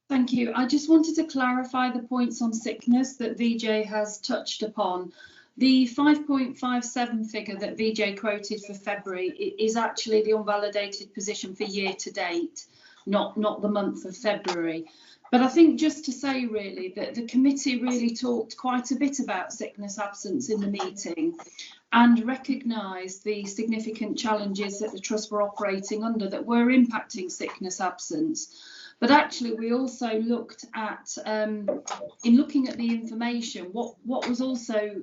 Thank you. I just wanted to clarify the points on sickness that VJ has touched upon. The 5.57 figure that VJ quoted for February is actually the unvalidated position for year to date, not the month of February. But I think just to say really that the committee really talked quite a bit about sickness absence in the meeting and recognised the significant challenges that the Trust were operating under that were impacting sickness absence. But actually, we also looked at, in looking at the information, what was also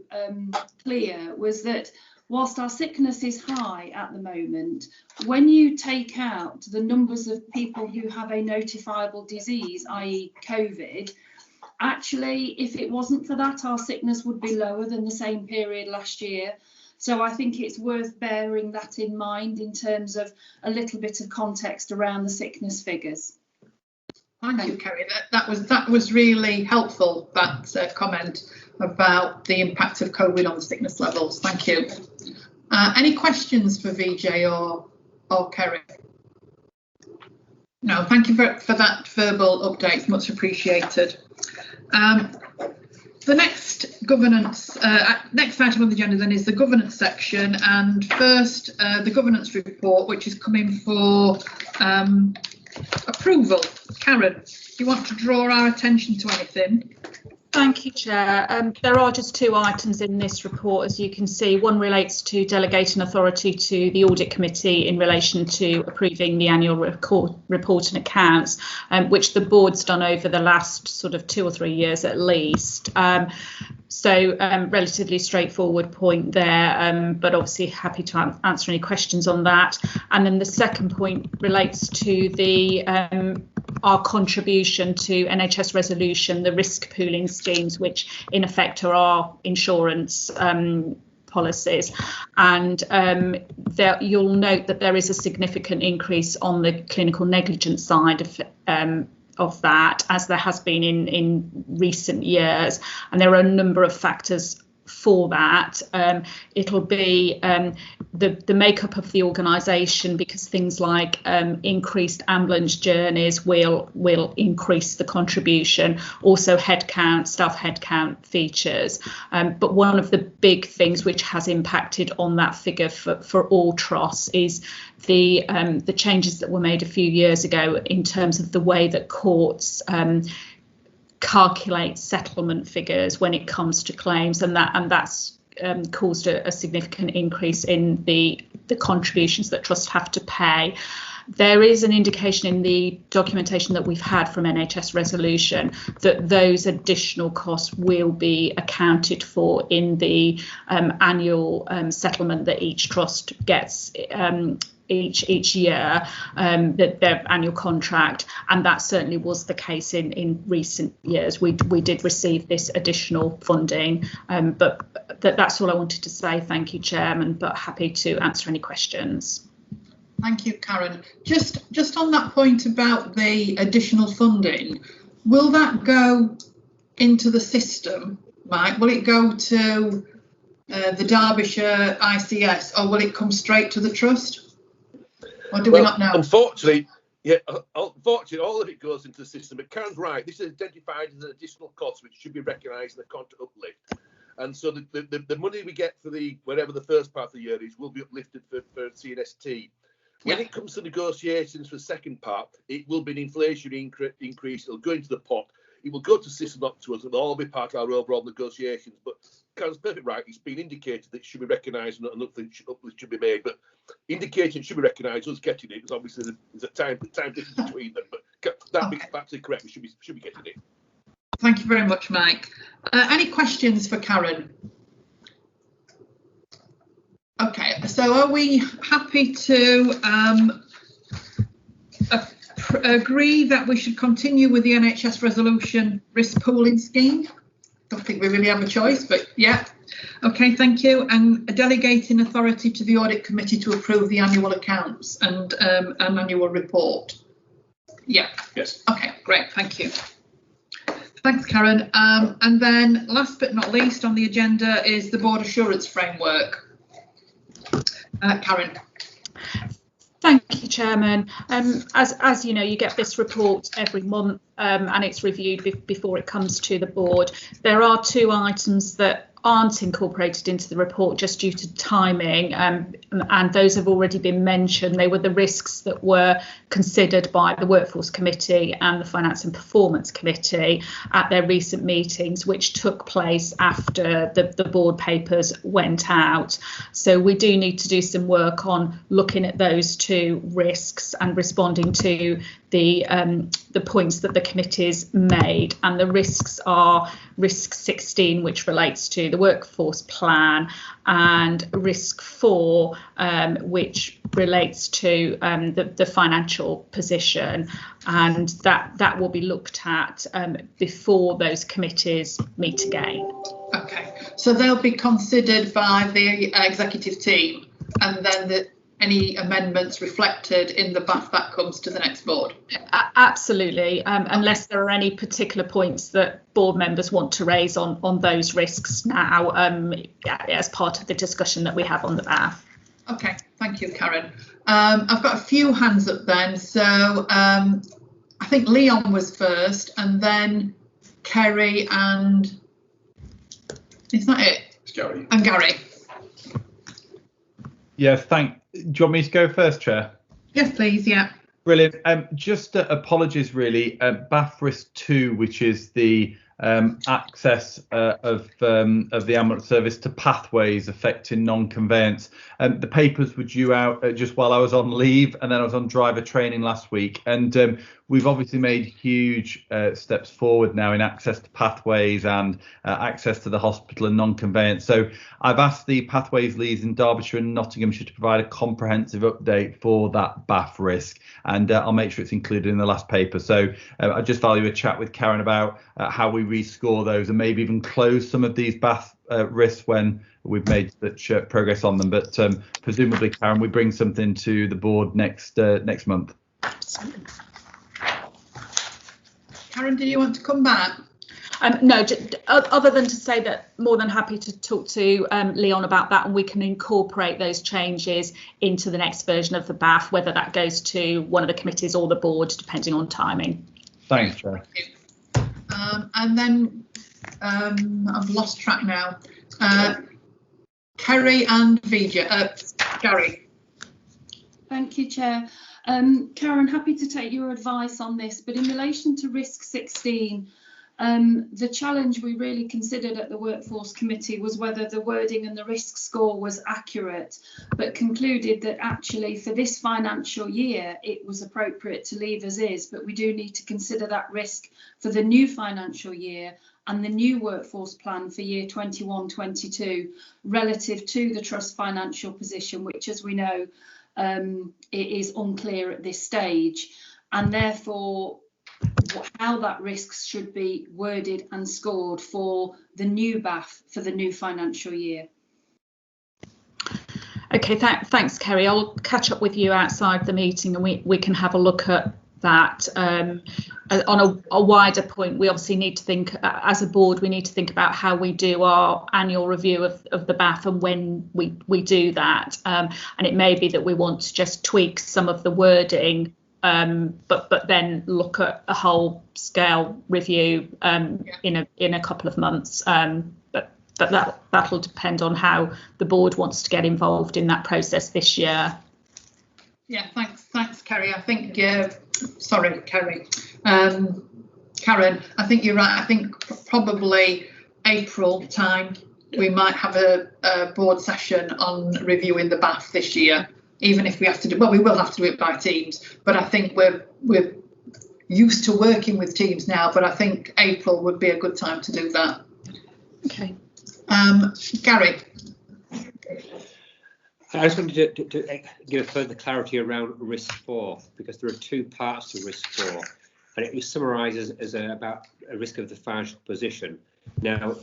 clear was that whilst our sickness is high at the moment, when you take out the numbers of people who have a notifiable disease, i.e. COVID, actually, if it wasn't for that, our sickness would be lower than the same period last year. So I think it's worth bearing that in mind in terms of a little bit of context around the sickness figures. Thank you, Kerry. That was really helpful, that comment about the impact of COVID on the sickness levels. Thank you. Any questions for VJ or Kerry? No, thank you for that verbal update. Much appreciated. The next next item on the agenda then is the governance section, and first the governance report, which is coming for approval. Karen, do you want to draw our attention to anything? Thank you, Chair. There are just two items in this report, as you can see. One relates to delegating authority to the Audit Committee in relation to approving the annual report and accounts, which the board's done over the last sort of 2 or 3 years at least. So relatively straightforward point there, but obviously happy to answer any questions on that. And then the second point relates to the our contribution to NHS Resolution, the risk pooling schemes, which in effect are our insurance policies. And you'll note that there is a significant increase on the clinical negligence side of that, as there has been in recent years. And there are a number of factors for that. It'll be the makeup of the organisation, because things like increased ambulance journeys will increase the contribution. Also headcount, staff headcount features. But one of the big things which has impacted on that figure for all trusts is the changes that were made a few years ago in terms of the way that courts calculate settlement figures when it comes to claims, and that's caused a significant increase in the contributions that trusts have to pay. There is an indication in the documentation that we've had from NHS Resolution that those additional costs will be accounted for in the annual settlement that each trust gets each year, their annual contract, and that certainly was the case in recent years. We did receive this additional funding, but that's all I wanted to say. Thank you, Chairman, but happy to answer any questions. Thank you, Karen. Just on that point about the additional funding, will that go into the system, Mike? Will it go to the Derbyshire ICS, or will it come straight to the trust? Or do we not know? Unfortunately, all of it goes into the system. But Karen's right. This is identified as an additional cost which should be recognised in the contract uplift. And so the money we get for whatever the first part of the year is will be uplifted for CNST. When it comes to negotiations for the second part, it will be an inflationary increase. It'll go into the pot. It will go to system, not to us. It'll all be part of our overall negotiations. But Karen's perfect right. It's been indicated that it should be recognised and an uplift should be made. But indicating it should be recognised, us getting it, because obviously there's a time difference between them. But that'd be absolutely correct. We should be getting it. Thank you very much, Mike. Any questions for Karen? Okay, so are we happy to agree that we should continue with the NHS Resolution risk pooling scheme? Don't think we really have a choice, but yeah. Okay, thank you. And delegating authority to the audit committee to approve the annual accounts and an annual report. Yeah. Yes. Okay, great. Thank you. Thanks, Karen. And then last but not least on the agenda is the board assurance framework. Karen. Thank you, Chairman. As you know, you get this report every month and it's reviewed before it comes to the board. There are two items that aren't incorporated into the report just due to timing, and those have already been mentioned. They were the risks that were considered by the Workforce Committee and the Finance and Performance Committee at their recent meetings, which took place after the board papers went out. So we do need to do some work on looking at those two risks and responding to the points that the committee's made, and the risks are risk 16, which relates to the workforce plan, and risk 4, which relates to the financial position, and that will be looked at before those committees meet again. Okay, so they'll be considered by the executive team, and then any amendments reflected in the BAF that comes to the next board? Absolutely, unless there are any particular points that board members want to raise on those risks now as part of the discussion that we have on the BAF. Okay, thank you, Karen. I've got a few hands up then, so I think Leon was first, and then Kerry, and is that it? It's Gary. And Gary. Yes, do you want me to go first, Chair? Yes, please, yeah. Brilliant. Just apologies, really. BAF risk 2, which is the access of the ambulance service to pathways affecting non-conveyance. The papers were due out just while I was on leave, and then I was on driver training last week. And we've obviously made huge steps forward now in access to pathways and access to the hospital and non-conveyance. So I've asked the pathways leads in Derbyshire and Nottinghamshire to provide a comprehensive update for that BAF risk, and I'll make sure it's included in the last paper. So I just value a chat with Karen about how we rescore those and maybe even close some of these BAF risks when we've made such progress on them. But presumably, Karen, we bring something to the board next month. Karen, do you want to come back? No, other than to say that more than happy to talk to Leon about that, and we can incorporate those changes into the next version of the BAF, whether that goes to one of the committees or the board, depending on timing. Thanks, Chair. And then I've lost track now. Kerry and Vijay. Gary. Thank you, Chair. Karen, happy to take your advice on this, but in relation to risk 16, the challenge we really considered at the Workforce Committee was whether the wording and the risk score was accurate, but concluded that actually for this financial year it was appropriate to leave as is, but we do need to consider that risk for the new financial year and the new workforce plan for year 21-22 relative to the Trust financial position, which, as we know, it is unclear at this stage, and therefore how that risk should be worded and scored for the new BAF for the new financial year. Okay, thanks, Kerry. I'll catch up with you outside the meeting, and we can have a look at that. On a wider point, we obviously need to think, as a board, we need to think about how we do our annual review of the BAF and when we do that. And it may be that we want to just tweak some of the wording, but then look at a whole scale review in a couple of months. But that'll depend on how the board wants to get involved in that process this year. Yeah, thanks, Kerry. I think, sorry, Kerry. Karen, I think you're right. I think probably April time we might have a board session on reviewing the BAF this year, even if we have to do, well, we will have to do it by teams, but I think we're used to working with teams now, but I think April would be a good time to do that. Okay. Gary. I just wanted to give further clarity around risk 4, because there are two parts to risk 4, and it was summarised as about a risk of the financial position. Now,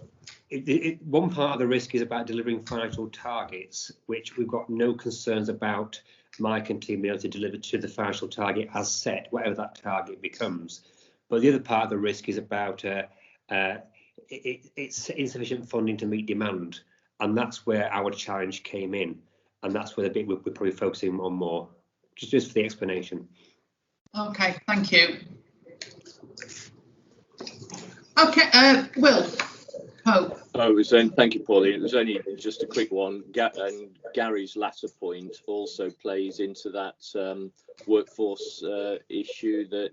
one part of the risk is about delivering financial targets, which we've got no concerns about Mike and team being able to deliver to the financial target as set, whatever that target becomes. But the other part of the risk is about it's insufficient funding to meet demand, and that's where our challenge came in. And that's where the bit we're probably focusing on more, just for the explanation. Okay, thank you. Okay, Will. Thank you, Pauline. It was only just a quick one. And Gary's latter point also plays into that workforce issue that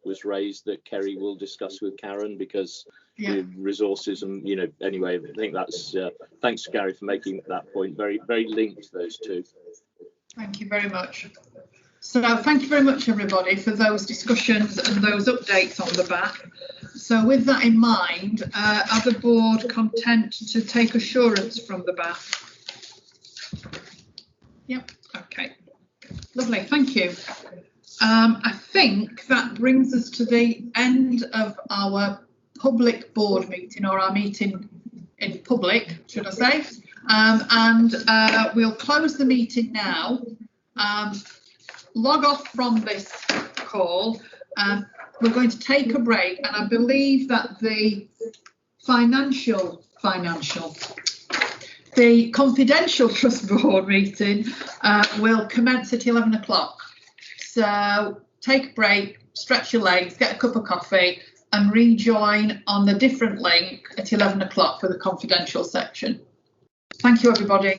was raised that Kerry will discuss with Karen, because with resources and anyway, I think that's thanks, Gary, for making that point. Very linked, those two. Thank you very much. So thank you very much, everybody, for those discussions and those updates on the BAF. So with that in mind, are the board content to take assurance from the BAF? Yep. Okay. Lovely. Thank you. I think that brings us to the end of our public board meeting, or our meeting in public, should I say. And we'll close the meeting now. Log off from this call. We're going to take a break, and I believe that the the confidential trust board meeting will commence at 11 o'clock. So take a break, stretch your legs, get a cup of coffee, and rejoin on the different link at 11 o'clock for the confidential section. Thank you, everybody.